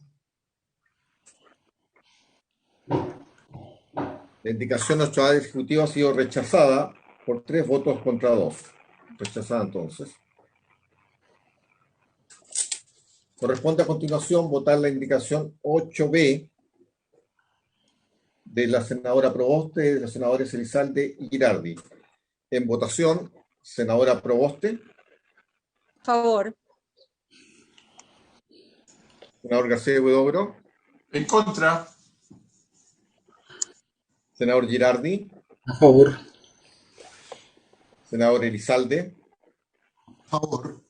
La indicación 8A del Ejecutivo ha sido rechazada por 3 votos contra 2. Rechazada entonces. Corresponde a continuación votar la indicación 8B de la senadora Proboste y de los senadores Elizalde y Girardi. En votación, senadora Proboste. Favor. Senador García Huidobro. En contra. Senador Girardi. A favor. Senador Elizalde. A favor.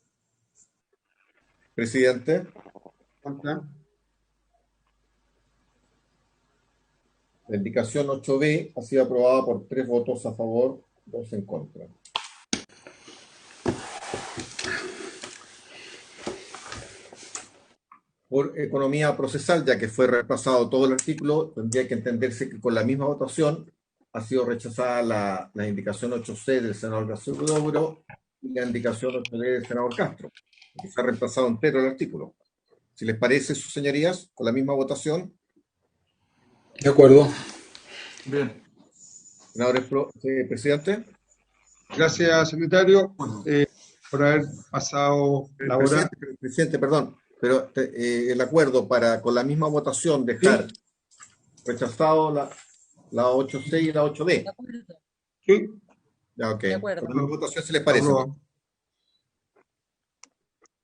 Presidente. Contra. La indicación 8B ha sido aprobada por 3 votos a favor, 2 en contra. Por economía procesal, ya que fue repasado todo el artículo, tendría que entenderse que con la misma votación ha sido rechazada la indicación 8C del senador García Huidobro y la indicación 8D del senador Castro, que se ha reemplazado entero el artículo. Si les parece, sus señorías, con la misma votación. De acuerdo. Bien. Senador presidente. Gracias, secretario, por haber pasado la hora. Presidente, perdón, pero el acuerdo para con la misma votación dejar rechazado la 8C y la 8D. Sí. Ya, ok. De acuerdo. Con la misma votación, si les parece.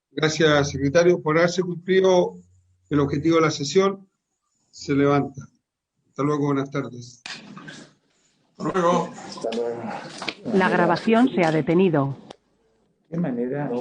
Gracias, secretario, por haberse cumplido el objetivo de la sesión. Se levanta. Hasta luego, buenas tardes. Hasta luego. La grabación se ha detenido. ¿Qué manera?